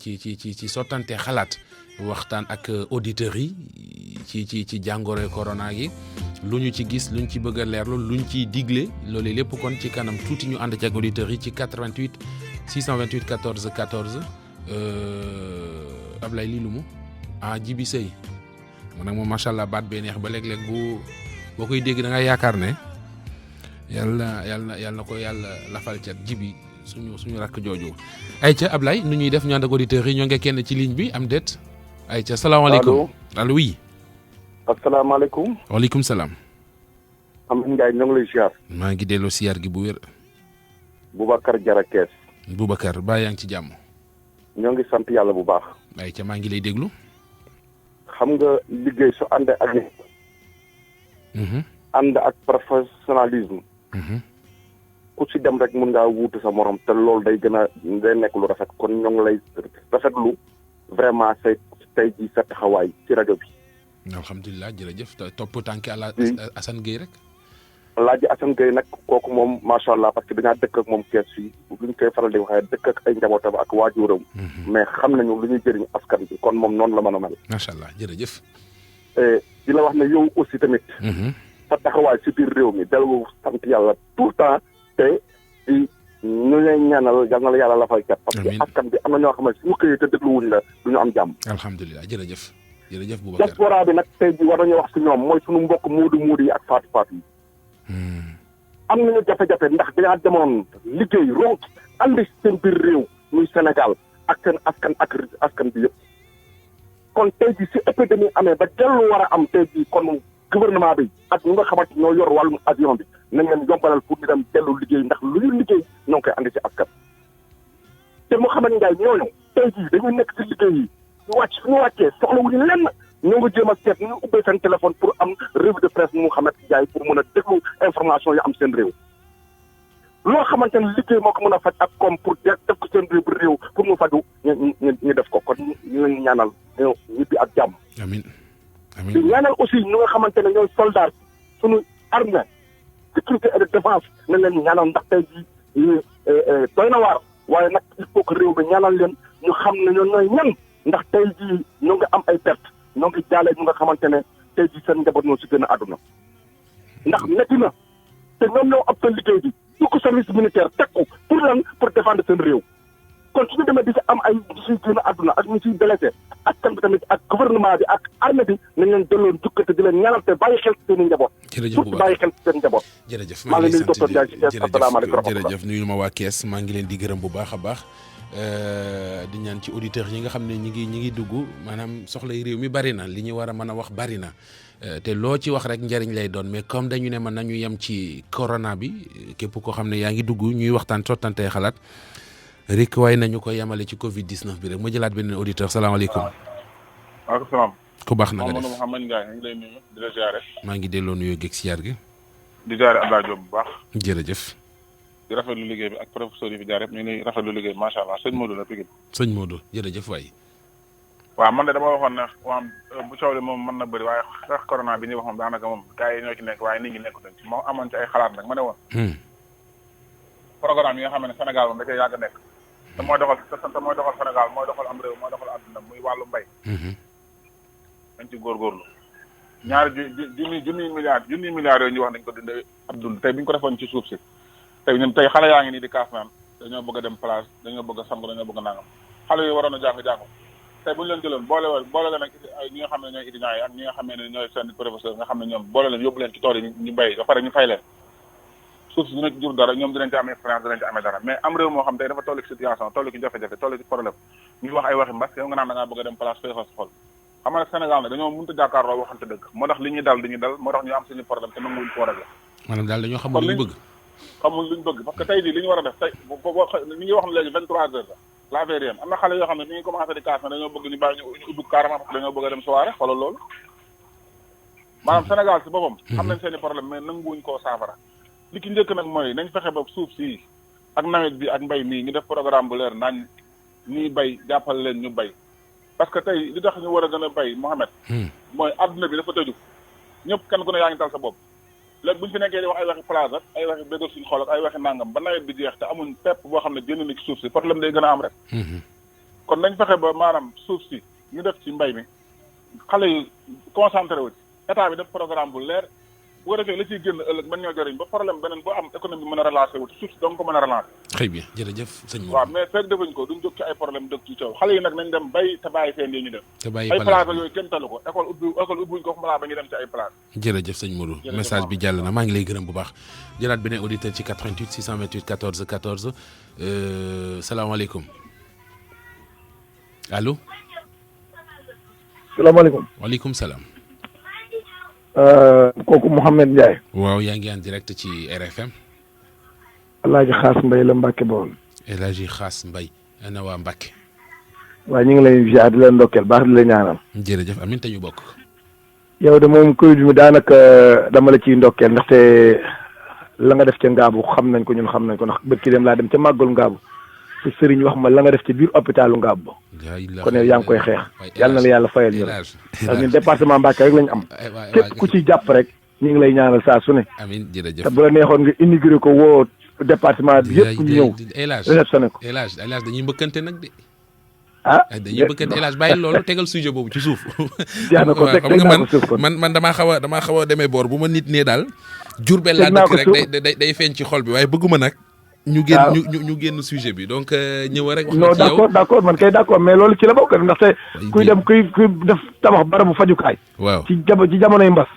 sottante xalaat waxtaan ak auditeurs yi ci jàngoro corona gi lu ñu ci gis lu ñu ci bëgg a leerlu lu ñu ciy digle loolu lépp kon ci kanam tuuti ñu ànd ci ak auditeurs yi ci 88 628 14 14 Ablaye lii lu mu Jibi Sey mu nag moom macha allah baat bee neex ba léeg-léeg boo koy dégg da nga yaakaar ne yàlla na ko yàlla lafal cat Jibi suñu rakk jooju. ayca Ablaye nu ñuy def ñu ànd ak auditeurs yi ñoo ngi kenn ci ligne bi am déet. ayca salaamaaleykum allo oui. asalaamaaleykum. waaleykum salaam. Amady Ndiaye ñoo ngi lay ziar. maa ngi delloo siyaar gi bu wér. Boubacar Diarra Kees. Boubacar baa yaa ngi ci jàmm. ñoo ngi sant yàlla bu baax. ayca maa ngi lay déglu. xam nga liggéey su ànd ak. ànd ak professionnalisme. ku ci dem rek mun ngaa wuutu sa morom te loolu day nekk lu rafet kon ñoo ngi lay rafetlu vraiment say tey jii sa taxawaay ci rajo bi. alhamdulilah jërëjëf topp tànki Assane Gueye rek. Alaaji Assane Gueye nag kooku moom macha allah parce que dañaa dëkk ak moom kees fii lu ñu koy faral di waxee dëkk ak ay njabootam ak waajuram. mais xam nañu lu ñuy jëriñ askan bi kon moom noonu la mën a mel. macha allah jërëjëf. di la wax ne yow aussi tamit. sa taxawaay si biir réew mi dellu sant yàlla tout le temps te di ñu lay ñaanal yal na la yàlla la fay cat. parce que askan bi am na ñoo xam ne suñu xëyee te dégluwuñ la du ñu am jàmm. alhamdulilah jërëjëf. jërëjëf Boubacar diaspora bi nag tey jii war nañoo wax si ñoom mooy suñu mbokk muudu yi ak faatu yi. am nañu jafe-jafe ndax dañaa demoon liggéey ronk andi seen biir réew muy Sénégal ak seen askan bi yëpp. kon tey jii si épidémie amee ba dellu war a am tey jii kon gouvernement bi ak ñi nga xamante ñoo yor wàllum avion bi nañ leen yombalal pour ñu dem dellu liggéey ndax lu ñu liggéey ñoo ngi koy andi si askan. te Mouhamed Ndiaye ñooñu tey jii dañuy nekk si liggéey yi ñu wàcc su ñu wàccee soxlawuñu lenn ñoo ngi jéem a seet ñu ubbee seen téléphone pour am revue de presse Mouhamed Ndiaye pour mën a déglu information yi am seen réew. loo xamante ne liggéey moo ko mën a faj ak comme pour def ko seen réew pour mu faju ñu def ko kon ñu leen ñaanal ñibbi ak jàmm. amiin amiin di ñaanal aussi ñu nga xamante ne ñooy soldat suñu armée sécurité et de défense nañ leen ñaanal ndax tey jii doy na waar waaye nag il faut que réew mi ñaanal leen ñu xam ne ñoo ñooy ñan ndax tey jii ñoo ngi am ay perte ñoo ngi jaale ñu nga xamante ne tey jii seen njaboot ñoo si gën a àdduna ndax métti na te ñoom ñoo ab seen liggéey bi ko service militaire teg ko pour lan pour défendre seen réew kon suñu demee di si am ay ñu siy génn àdduna ak ñu siy blessé askan bi tamit ak gouvernement bi ak armée bi nañ leen delloon jukkate di leen ñaanal te bàyyi xel seen i njaboot. jërëjëf surtout bàyyi xel seen njaboot. jërëjëf maa ngi leen di docteur Ndiaye si Thiès asalaamaaleykum jërëjëf nuyu ma waa Kees maa ngi leen di gërëm bu baax a baax di ñaan ci auditeurs yi nga xam ne ñi ngi dugg maanaam soxlay réew mi bari na li ñu war a mën a wax bari na te loo ci wax rek njëriñ lay doon mais comme dañu ne mën nañu yem ci corona bi képp koo xam ne yaa ngi dugg ñuy waxtaan sottantee xalaat rek waaye nañu ko yemale ci Covid 19 bi rek ma jëlaat beneen auditeur salaamaaleykum. waaleykum salaam. ku baax na nga def Mouhamed Ndiaye ñu ngi lay nuyu di la ziare. maa ngi delloo nuyoo géeg siyaar gi. di ziare Abdoulaye Diop bu baax. jërëjëf. di rafetlu liggéey bi ak professeur yi fi jaar yëpp ñu ngi rafetlu liggéey bi macha allah sëñ Modou la Pikine. sëñ Modou jërëjëf waay. waaw man de dama waxoon ne waam bu coow li moom mën na bëri waaye xeex corona bi ñuy wax moom daanaka moom gars yi ñoo ci nekk waaye nit ñi nekkutuñ ci moo amoon ci ay xalaat nag ma ne woon. programme yi nga xam ne Sénégal moom da cee yàgg nekk. te mooy doxal Sénégal mooy doxal am réew mooy doxal àdduna muy wàllu mbay. dañ ci góorgóorlu. ñaari junniy milliards yooyu ñu wax nañ ko dundee ab dund tey bi ñu ko defoon ci suuf si. tey ñun tey xale yaa ngi nii di kaas naan dañoo bëgg a dem plage dañoo bëgg a sangu dañoo bëgg a nangam xale yi waroon a jàng tey bu ñu leen jëloon boole leen ak ñi nga xam ne ñooy étudiants yi ak ñi nga xam ne ñooy seen professeur nga xam ne ñoom boole leen yóbbu leen ci tool yi ñu béy ba pare ñu fay leen suuf si dina ci jur dara ñoom dinañ ci am expérience dinañ ci amee dara mais am réew moo xam tey dafa toll ci situation toll ci jafe-jafe toll ci problème ñu wax ay waxi mbas yow nga naan da ngaa bëgg a dem place fay xos xol xam nga Sénégal nag dañoo mënut a jàkkaarloo waxante dëgg moo tax li ñuy dal moo tax ñu am suñu problème te nanguwuñ ko régler maanaam daal dañoo xamul lu ñu bëgg xamul luñ bëgg parce que tey jii li ñu war a def tey ni ngi wax ne léegi 23 heures la vérien am na xale yoo xam ne ni ngi commencé di kaas na dañoo bëgg ñu bàyyi ñu ubbi carrément parce que dañoo bëgg a dem soirée xoolal loolu maanaam Sénégal si boppam xam nañ seen i problème mais nanguwuñ koo saafara li ki njëkk nag mooy nañ fexe ba suuf si ak nawet bi ak mbay mii ñu def programme bu leer naañ ñuy bay jàppal leen ñu bay parce que tey li tax ñu war a gën a bay Mohamed mooy adduna bi dafa tëju ñëpp kenn ku ne yaa ngi tal sa bopp léegi bu ñu fi nekkee di wax ay waxi plage ak ay waxi bégal suñu xool ak ay waxi nangam ba nawet bi jeex te amuñ pepp boo xam ne génn na ci suuf si problème day gën a am rek kon nañ fexe ba maanaam suuf si ñu def ci mbay mi xale yi concentré wu ci état bi def programme bu leer bu ko defee la ciy génn ëllëg mën ñoo jëriñ ba problème beneen boo am économie mën a relancer wu suuf si donc ko mën a relancer très bien jërëjëf sëñ Modou waaw mais fekk defuñ ko duñ jóg ci ay problème dëkk ci coow xale yi nag nañ dem bay te bàyyi seen yi ñu dem ay plage yooyu kenn talu ko école ubbuñ ko malaa ba ñu dem ci ay plage jërëjëf sëñ Modou message bi jàll na maa ngi lay gërëm bu baax jëlaat beneen auditeur ci 88 628 14 14 salaamaaleykum allo salaamaaleykum waaleykum salaam kooku Mouhamed Ndiaye. waaw yaa ngi en direct ci RFM. El Hadj Xaas Mbaye la Mbacke Bawol. El Hadj Xaas Mbaye ana waa Mbacke. waaw ñu ngi lay ziar di la ndokkeel baax di la ñaanal. jërëjëf amiin te ñu bokk. yow de moom Covid mi daanaka dama la ciy ndokkeel ndaxte la nga def ca Ngaabu xam nañ ko ñun xam nañ ko ndax bët ki dem laa dem ca màggal Ngaabu su sëriñ wax ma la nga def ci biir hôpitalu Ngaabu ba. kon yow yaa ngi koy xeex. yàlla na la yàlla fayal ñu rek. ndax ñun département Mbacke rek lañ am. képp ku ciy jàpp rek ñu ngi lay ñaanal saa su ne. amiin jërëjëf. te bu la neexoon nga inauguré ko woo département bi yëpp ñu ñëw. réceptionné ko El Hadj dañuy mbëkkante nag de. dañuy bëkkante El Hadj bàyyi loolu tegal sujet boobu ci suuf. jeex na ko teg naa ko suuf kon man damaa xaw a demee boor bu ma nit nee daal. Jurbel laa dëkk rek day feeñ ci xol bi waaye bëgguma nag. ñu génn sujet bi donc ñëw rek. wax na ci yow non d'accord man kay d'accord mais loolu ci la bokk ndaxte kuy def tabax barabu fajukaay. waaw ci jamonoy mbas.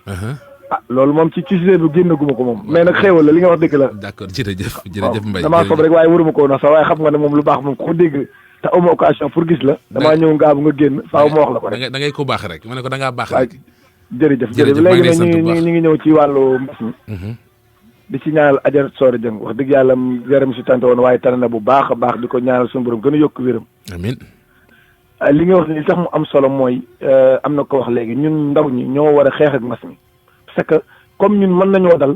loolu moom ci sujet bi génnaguma ko moom mais nag xéewal la li nga wax dëgg la. d'accord jërëjëf Mbaye. damaa foog rek waaye waruma ko woon sax waaye xam nga ne moom lu baax moom ko dégg te amoo occasion pour gis la. damaa ñëw ngaabu nga génn faaw ma wax la ko rek. da ngay ko baax rek ma ne ko da ngaa baax rek. jërëjëf léegi nag ñu ngi ñëw ci wàllu mbas mi. di ci ñaanal Adja Soore Dieng wax dëgg yàlla yaram si tante woon waaye tane na bu baax a baax di ko ñaanal suñu borom gën a yokk wéram. amiin. li nga wax ni tax mu am solo mooy am na ko wax léegi ñun ndaw ñi ñoo war a xeex ak mbas mi parce que comme ñun mën nañoo dal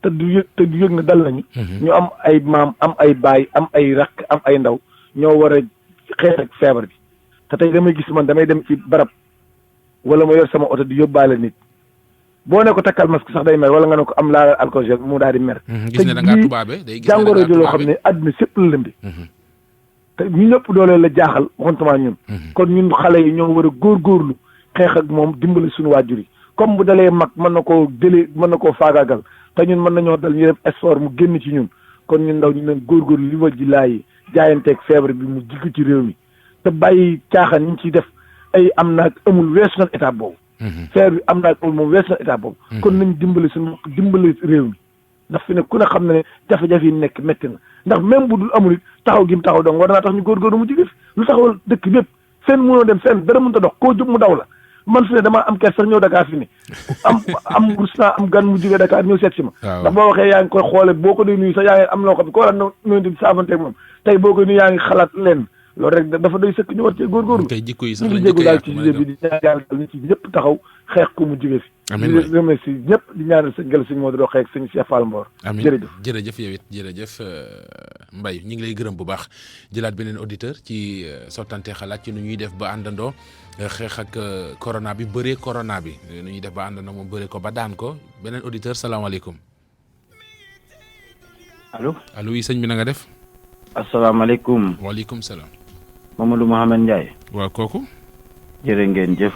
te du yëg na dal nañu. ñu am ay maam am ay baay am ay rakk am ay ndaw ñoo war a xeex ak feebar bi te tey damay gis man damay dem ci barab wala ma yor sama oto di yóbbaale nit boo ne ko takkal masque sax day mer wala nga ne ko am laa alcool gel mu daal di mer. gis ne da ngaa tubaabe day gis jàngoro ji loo xam ne àdduna sépp la lëmbi te ñu ñëpp doole la jaaxal waxantuma ñun. kon ñun xale yi ñoo war a góorgóorlu xeex ak moom dimbali suñu waajur yi comme bu dalee mag mën na koo jëlee mën na koo faagaagal te ñun mën nañoo dal ñu def sport mu génn ci ñun kon ñun ndaw ñu leen góorgóorlu li waj ji laay jaayanteeg feebar bi mu jikk ci réew mi te bàyyi caaxaan ñu ciy def ay am naag amul weesu nañ étape boobu. feebar bi am naag amul moom weesu nañ étape boobu. kon nañ dimbali réew mi ndax fi ne ku ne xam na ne jafe-jafe yi nekk métti na ndax même bu dul amul it taxaw gi mu taxaw donc war naa tax ñu góorgóorlu mu jigéen lu taxawal dëkk bépp fenn mënoo dem fenn dara mënut a dox koo jóg mu daw la man fi ne damaa am kër sax ñëw Dakar fi ne am rus naa am gan mu jógee Dakar ñëw seet si ma. ndax boo waxee yaa ngi koy xoole boo ko dee nuyu sax yaa ngi am loo xam ne ko war a nuyu di saafanteeg moom tey boo koy nuyu yaa ngi xalaat leen loolu rek dafa doy sëkk ñu war cee góorgóorlu. kay jikko yi sax ñu ngi jégu daal ci sujet bi di ñaan yàlla nit ci ñëpp taxaw xeex ko mu jóge fi. amiin di remercier ñëpp di ñaanal sëñ Gala sëñ Modou Rokhaya ak sëñ Cheikh Fall Mbor. amiin jërëjëf yow it jërëjëf Mbaye ñu ngi lay gërëm bu baax jëlaat beneen auditeur ci sottante xalaat ci nu ñuy def ba àndandoo xeex ak corona bi bëree corona bi nu ñuy def ba àndandoo moom bëree ko ba daan ko beneen auditeur salaamaaleykum. allo oui sëñ bi na nga def. asalaamaaleykum. waaleykum salaam. Mamadou Mouhamed Ndiaye. waaw kooku. jërë ngeen jëf.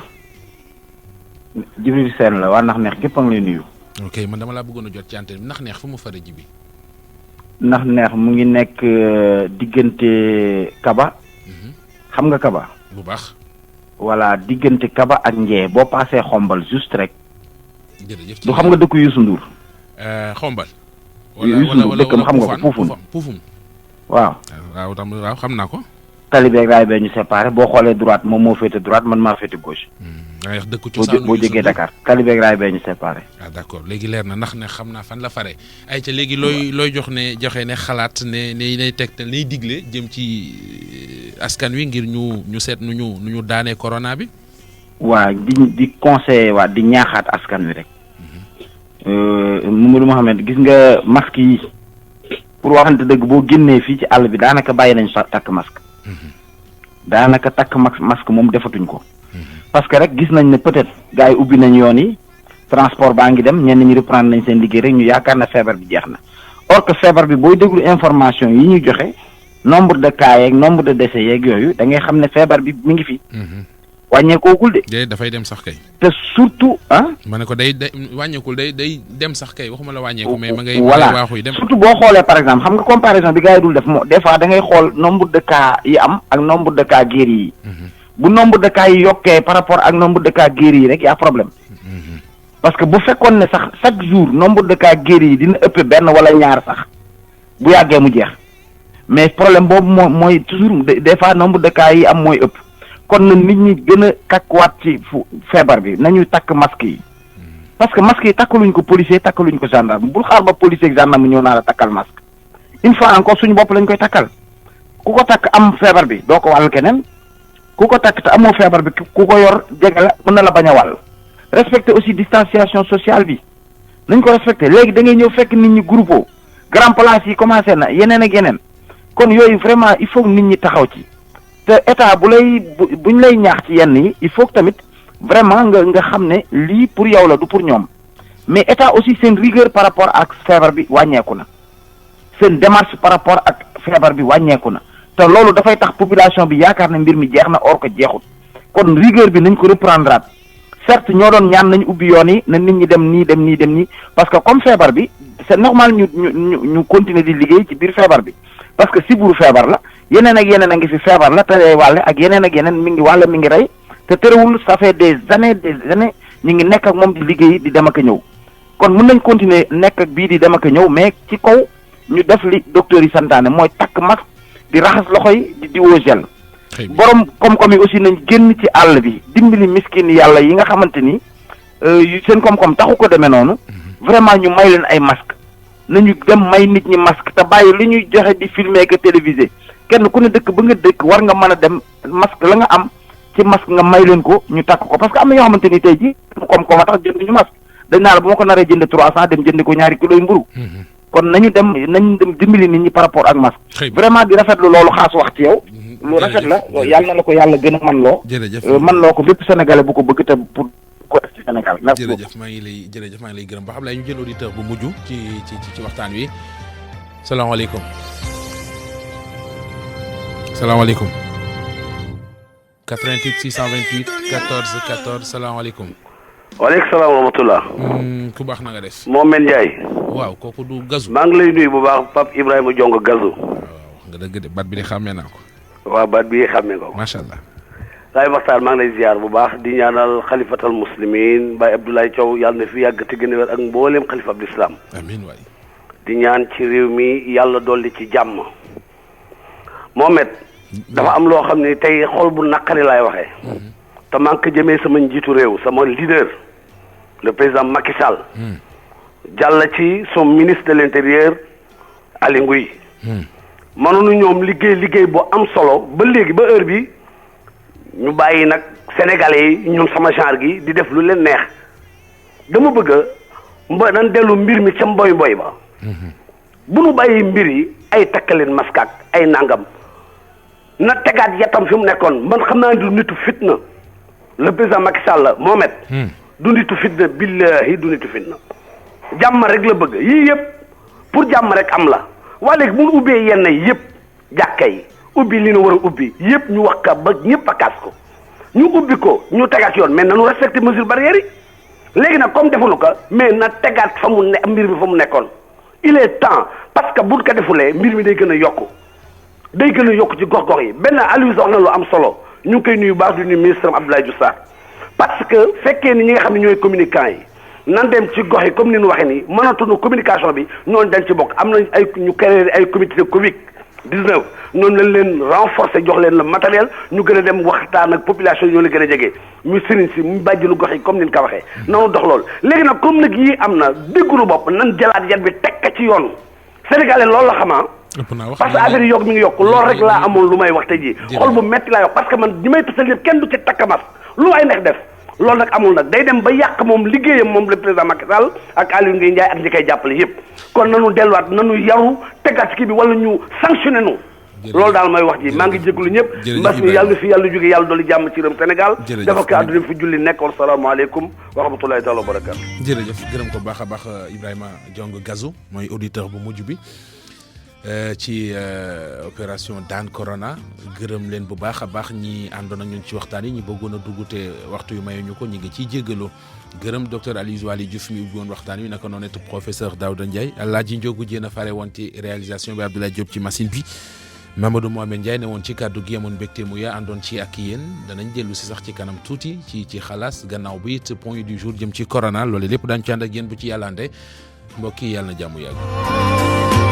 Jibril Sène la waa Nax Neex képp a ngi lay nuyu. ok man dama laa bëggoon a jot ci antenne bi Nax Neex fu mu fare ji bi. Nax Neex mu ngi nekk diggante Kaba. xam nga Kaba. bu baax. voilà diggante Kaba ak Njee boo paasee xombal juste rek. jërëjëf du xam nga dëkk Youssou Ndour. xombal. Youssou Ndour dëkkam xam nga ko Poufun. waaw xam naa ko. tali beeg raay bee ñu séparé boo xoolee droite moom moo féete droite man maa féete gauche. da ngay wax dëkku cosaanu boo jógee Dakar tali beeg raay bee ñu séparé. d'accord léegi leer na ndax ne xam naa fan la fare ay ca léegi looy joxe ne xalaat ne nay tegtal nay digle jëm ci askan wi ngir ñu seet nu ñu daanee corona bi. waa di conseiller waa di ñaaxaat askan wi rek. Mamadou Mouhamed gis nga masque yi. pour waxante dëgg boo génnee fii ci àll bi daanaka bàyyi nañ sa takk masque daanaka takk masque moom defatuñ ko parce que rek gis nañ ne peut-être gars yi ubbi nañ yoon yi transport baa ngi dem ñenn ñi reprendre nañ seen liggéey rek ñu yaakaar na feebar bi jeex na or que feebar bi booy déglu information yi ñu joxe nombre de cas yeeg nombre de décès yeeg yooyu da ngay xam ne feebar bi mi ngi fi wàññeekoogul de. dafay dem sax kay. te surtout ma ne ko day wàññeekul day dem sax kay waxuma la wàññeeku. mais ma ngay waaxuy dem. surtout boo xoolee par exemple xam nga comparaison bi gars yi dul def moo des fois da ngay xool nombre de cas yi am ak nombre de cas guéris yi. bu nombre de cas yi yokkee par rapport ak nombre de cas guéris yi rek y a problème. parce que bu fekkoon ne sax chaque jour nombre de cas guéris yi dina ëpp benn wala ñaar sax bu yàggee mu jeex mais problème boobu mooy toujours des fois nombre de cas yi am mooy ëpp. kon na nit ñi gën a kakkuwaat ci feebar bi nañu takk masque yi parce que masque yi takkaluñ ko policier takkaluñ ko gendarme bul xaar ba policier ak gendarme ñëw naa la takkal masque une fois encore suñu bopp lañ koy takkal ku ko takk am feebar bi doo ko wàll keneen ku ko takk te amoo feebar bi ku ko yor jege la mën na la bañ a wàll respecter aussi distanciation sociale bi nañ ko respecter léegi da ngay ñëw fekk nit ñi groupe grand place yi commencé na yeneen ak yeneen kon yooyu vraiment il faut nit ñi taxaw ci te état buñ lay ñaax ci yenn yi il faut que tamit vraiment nga xam ne lii pour yow la du pour ñoom mais état aussi seen rigueur par rapport ak feebar bi wàññeeku na seen démarche par rapport ak feebar bi wàññeeku na te loolu dafay tax population bi yaakaar na mbir mi jeex na or ko jeexut kon rigueur bi nañ ko reprendre at certes ñoo doon ñaan nañ ubbi yoon yi na nit ñi dem nii parce que comme feebar bi c'est normal ñu continuer di liggéey ci biir feebar bi parce que siburu feebar la yeneen ak yeneen a ngi fi feebar la te day wàlle ak yeneen ak yeneen mi ngi wàlle mi ngi rey te terewul ça fait des années ñu ngi nekk ak moom di liggéey di dem ak a ñëw kon mën nañ continuer nekk ak bii di dem ak a ñëw mais ci kaw ñu def li docteur yi santaane mooy takk masque di raxas loxo yi di diwoo gel borom koom-koom yi aussi nañ génn ci àll bi dimbali miskin yàlla yi nga xamante ni seen koom-koom taxu ko demee noonu vraiment ñu may leen ay masque nañu dem may nit ñi masque te bàyyi li ñuy joxe di filmer que télévisé kenn ku ne dëkk ba nga dëkk war nga mën a dem masque la nga am ci masque nga may leen ko ñu takk ko parce que am na ñoo xamante ni tey ji koom-koom a tax jënd ñu masque dañ naa la bu ma ko naree jënd 300 dem jënd ko ñaari kilos yu mburu kon nañu dem dimbali nit ñi par rapport ak masque vraiment di rafetlu loolu xaas wax ci yow lu rafet la yàlla na la ko yàlla gën a man loo man loo ko bépp sénégalais bu ko bëgg te pour ko def ci Sénégal jërëjëf maa ngi lay gërëm ba xam lay ñu jël auditeur bu mujj ci waxtaan wi salaamaaleykum salaamaaleykum 88 628 14 14 salaamaaleykum waaleykum salaam wa rahmatulah. ku baax na nga des. Mohamed Ndiaye. waaw kooku du Gazu. maa ngi lay nuyu bu baax Pape Ibrahima Jongo Gazu. waaw nga dëgg de baat bi de xàmmee naa ko. waaw baat bi xàmmee nga ko. macha allah. Laay Maxtaar maa ngi lay ziar bu baax di ñaanal xalifatal muslimin Baye Abdoulaye Thiaw yàlla na fi yàgg te gën a wér ak mbooleem xalifa ab lislaam. amiin waay. di ñaan ci réew mi yàlla dolli ci jàmm. Mohamed. dafa am loo xam ne tey xol bu naqari laay waxee. te maa ngi ko jëmee sama njiitu réew sama leader le président Macky Sall. jàll ci son ministre de l'intérieur Aly Ngouille. mënuñu ñoom liggéey bu am solo ba léegi ba heure bi ñu bàyyi nag sénégalais yi ñun sama genre gi di def lu leen neex dama bëgg nan dellu mbir mi ca mboy ba. bu nu bàyyi mbir yi ay takkaleen maskaak ay nangam na tegaat yatam fi mu nekkoon man xam naa du nitu fitna le président Macky Sall Mohamed. du nitu fitna billahi du nitu fitna jàmm rek la bëgg yii yëpp pour jàmm rek am la waaye léegi bu ñu ubbee yenn yëpp jàkka yi ubbi li nu war a ubbi yëpp ñu wax ka ba ñëpp a kaas ko ñu ubbi ko ñu tegaat yoon mais nanu respecté mesures barrières yi léegi nag comme defuñu ko mais na tegaat fa mu ne mbir mi fa mu nekkoon il est temps parce que buñ ko defulee mbir mi day gën a yokku ci gox-gox yi benn Aliou wax na lu am solo ñu ngi koy nuyu baax du nuyu ministre Abdoulaye Diouf Sarr parce que fekkee ni ñi nga xam ne ñooy communicants yi nan dem ci gox yi comme ni ñu waxee nii mënatuñu communication bi ñooñu dañ ci bokk am nañ ay ñu créé ay comité Covid 19 noonu lañ leen renforcer jox leen le matériel ñu gën a dem waxtaan ak population yi ñoo la gën a jege mu sëriñ si mu bàjjinu gox yi comme ni ñu ko waxee. nanu dox loolu léegi nag comme nag yii am na déggunu bopp nan jëlaat yat bi teg ka ci yoon sénégalais loolu la xamaa parce que affaire yi yokk mi ngi yokk loolu rek laa amoon lu may wax tey jii xol bu metti laa yokk parce que man ñi may tasal yëpp kenn du ci takk mas lu waay neex def loolu nag amul nag day dem ba yàq moom liggéeyam moom le président Macky Sall ak Aliou Ngouille Ndiaye ak ñi koy jàppale yëpp kon nanu delluwaat nanu yaru tegaat ci kii bi wala ñu sanctionné nu loolu daal mooy wax ji maa ngi jégalu ñëpp mbas mi yàlla na fi yàlla jóge yàlla dooli jàmm ci réew Sénégal dafa ko àdduna fi julli nekk wa salaamaaleykum wa rahmatulahi taala wa barakaatu jërëjëf gërëm ko baax a baax Ibrahima Jongo Gazu mooy auditeur bu mujj bi ci opération daan corona gërëm leen bu baax a baax ñi àndoon ak ñun ci waxtaan yi ñi bëggoon a dugg te waxtu yu mayuñu ko ñi ngi ciy jéggaloo gërëm docteur Aliou Waly Diouf mi ubbi woon waxtaan wi naka noonu it professeur Daouda Ndiaye Alaaji Njogu Jéen a fare woon ci réalisation bi Abdoulaye Diop ci machine bi Mamadou Mohamed Ndiaye ne woon ci kàddu gi amoon mbégte mu yaa àndoon ci ak yéen danañ dellu si sax ci kanam tuuti ci xalaas gannaaw bi it point du jour jëm ci corona loolu lépp daañu ci ànd ak yéen bu ci yàllaande mbokk yi yàlla na jàmm yàgg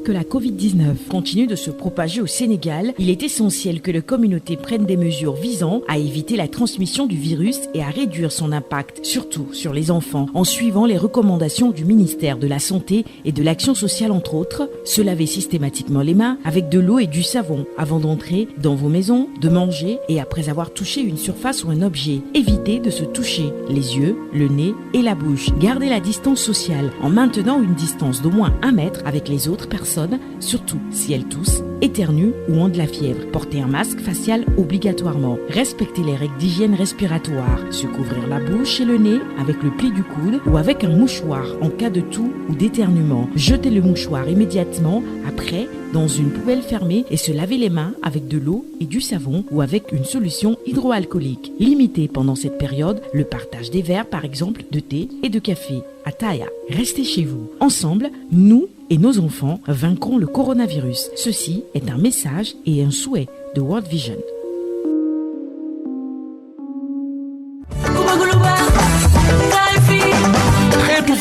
que la Covid-19 continue de se propager au Sénégal, il est essentiel que les communautés prennent des mesures visant à éviter la transmission du virus et à réduire son impact, surtout sur les enfants, en suivant les recommandations du ministère de la Santé et de l'Action sociale entre autres. Se laver systématiquement les mains avec de l'eau et du savon avant d'entrer dans vos maisons, de manger et après avoir touché une surface ou un objet. Évitez de se toucher les yeux, le nez et la bouche. Gardez la distance sociale en maintenant une distance d'au moins 1 mètre avec les autres personnes, surtout si elles toussent, éternuent ou ont de la fièvre. Portez un masque facial obligatoirement. Respectez les règles d'hygiène respiratoire. Se couvrir la bouche et le nez avec le pli du coude ou avec un mouchoir en cas de toux ou d'éternuement. Jetez le mouchoir immédiatement après dans une poubelle fermée et se laver les mains avec de l'eau et du savon ou avec une solution hydroalcoolique. Limitez pendant cette période le partage des verres par exemple de thé et de café. Ataya, restez chez vous. Ensemble, nous et nos enfants vaincrons le coronavirus. Ceci est un message et un souhait de World Vision.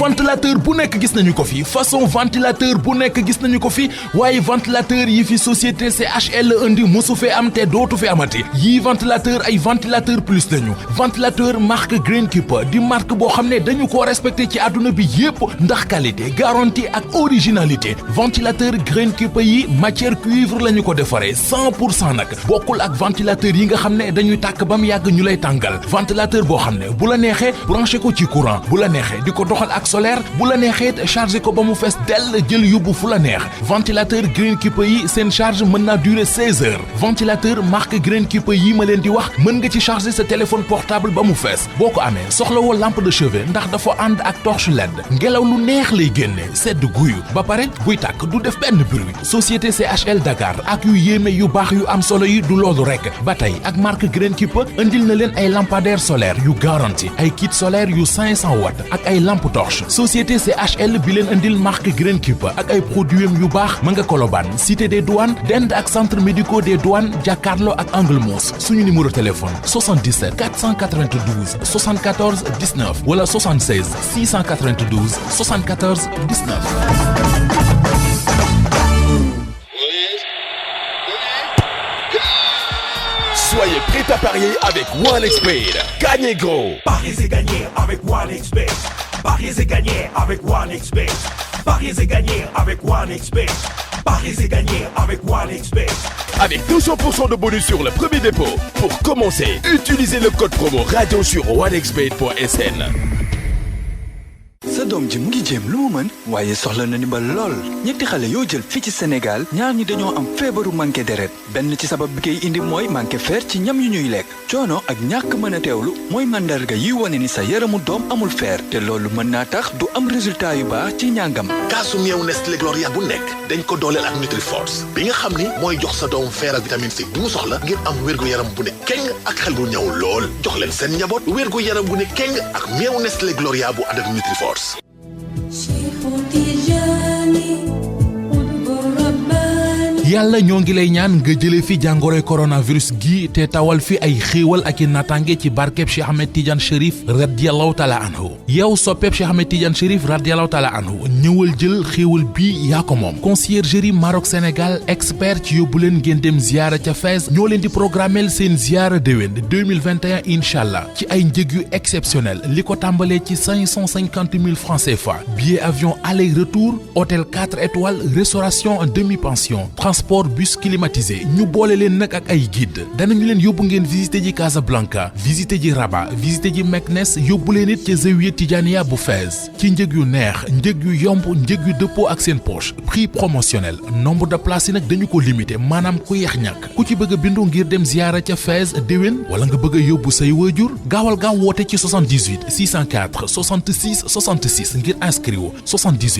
Ventilateur bu nekk gis nañu ko fi façon ventilateur bu nekk gis nañu ko fi waaye ventilateur yi fi société CHL indi mosu fee am te dootu fi amati yii ventilateur ay ventilateur plus lañu ventilateur marque Greenkeeper di marque boo xam ne dañu ko respecté ci àdduna bi yépp ndax qualité garantie ak originalité ventilateur Greenkeeper yi matière cuivre lañu ko defaree 100% nag bokkul ak ventilateur yi nga xam ne dañuy tàkk ba mu yàgg ñu lay tàngal ventilateur boo xam ne bu la neexee branché ko ci courant bu la neexee di ko doxal ak solaire bu la neexee chargé ko ba mu fees dell jël yóbbu fu la neex ventilateur Greenkeeper yi seen charge mën naa durer 16 heures ventilateur marque Greenkeeper yi ma leen di wax mën nga ci charger sa téléphone portable ba mu fees boo ko amee soxlawoo lampe de chevet ndax dafa ànd ak torche LED ngelaw lu neex lay génne sedd guyu ba pare buy tàkk du def benn bruit société CHL Dakar ak yu yéeme yu baax yu am solo yi du loolu rek ba tey ak marque Greenkeeper indil na leen ay lampadaire solaire yu garantie ay kit solaire yu 500 watts ak ay lampe torche société CHL bi leen indil marque Greenkeeper ak ay produits yu baax ma nga Colobane cité des douanes dend ak centre médical des douanes jàkkaarloo ak Angle Mousse suñu numéro téléphone 77 492 74 19 wala 76 692 74 19. Soyez prêts à parier avec OneXBet. Gagnez gros. Pariez et gagnez avec OneXBet. Pariez et gagnez avec OneXBet. Pariez et gagnez avec OneXBet. Pariez et gagnez avec OneXBet. Avec 200% de bonus sur le premier dépôt. Pour commencer, utilisez le code promo radio sur onexbet.sn. sa doom ji mu ngi jéem lu mu mën waaye soxla na ndimbal lool ñetti xale yoo jël fii ci Sénégal ñaar ñi dañoo am feebaru manqué deret benn ci sabab bi koy indi mooy manqué fer ci ñam yu ñuy lekk coono ak ñàkk mën a teewlu mooy mandarga yi wane ni sa yaramu doom amul fer te loolu mën naa tax du am résultat yu baax ci njàngam. kaasu meew Nestlé Gloria bu nekk dañ ko dooleel ak Nutriforce bi nga xam ni mooy jox sa doom fer ak vitamine C bi mu soxla ngir am wérgu yaram bu ne keng ak xel bu ñaw lool jox leen seen njaboot wérgu yaram bu ne keng ak meew Nestlé Gloria bu ànd ak Nutriforce. yàlla ñoo ngi lay ñaan nga jële fi jàngoroy coronavirus gi te tawal fi ay xéewal ak i natange ci barkeb Cheikh Ahmed Tidiane Chérif radiallahu taala anhu yow soppeeb Cheikh Ahmed Tidiane Chérif radiallahu taala anhu ñëwal jël xéewal bi yaa ko moom conciergerie Maroc Sénégal expert ci yóbbu leen ngeen dem ziyaara ca Fès ñoo leen di programmeel seen ziyaara déwén 2021 inchallah ci ay njëg yu exceptionnel li ko tàmbalee ci 550 000 francs CFA billet avion aller retour hôtel 4 étoiles restauration en demi-pension transport bus climatisé ñu boole leen nag ak ay guide danañu leen yóbbu ngeen visiter ji Casablanca visiter ji Rabat visiter ji Meknès yóbbu leen it ca Zawiya Tijaniya bu Fès ci njëg yu neex njëg yu yomb njëg yu dëppoo ak seen poche prix promotionnel nombre de places yi nag dañu ko limité maanaam ku yeex ñàkk ku ci bëgg a bindu ngir dem ziyaara ca Fès déwén wala nga bëgg a yóbbu say waajur gaawal gaaw woote ci 78 604 66 66 ngir inscrire 78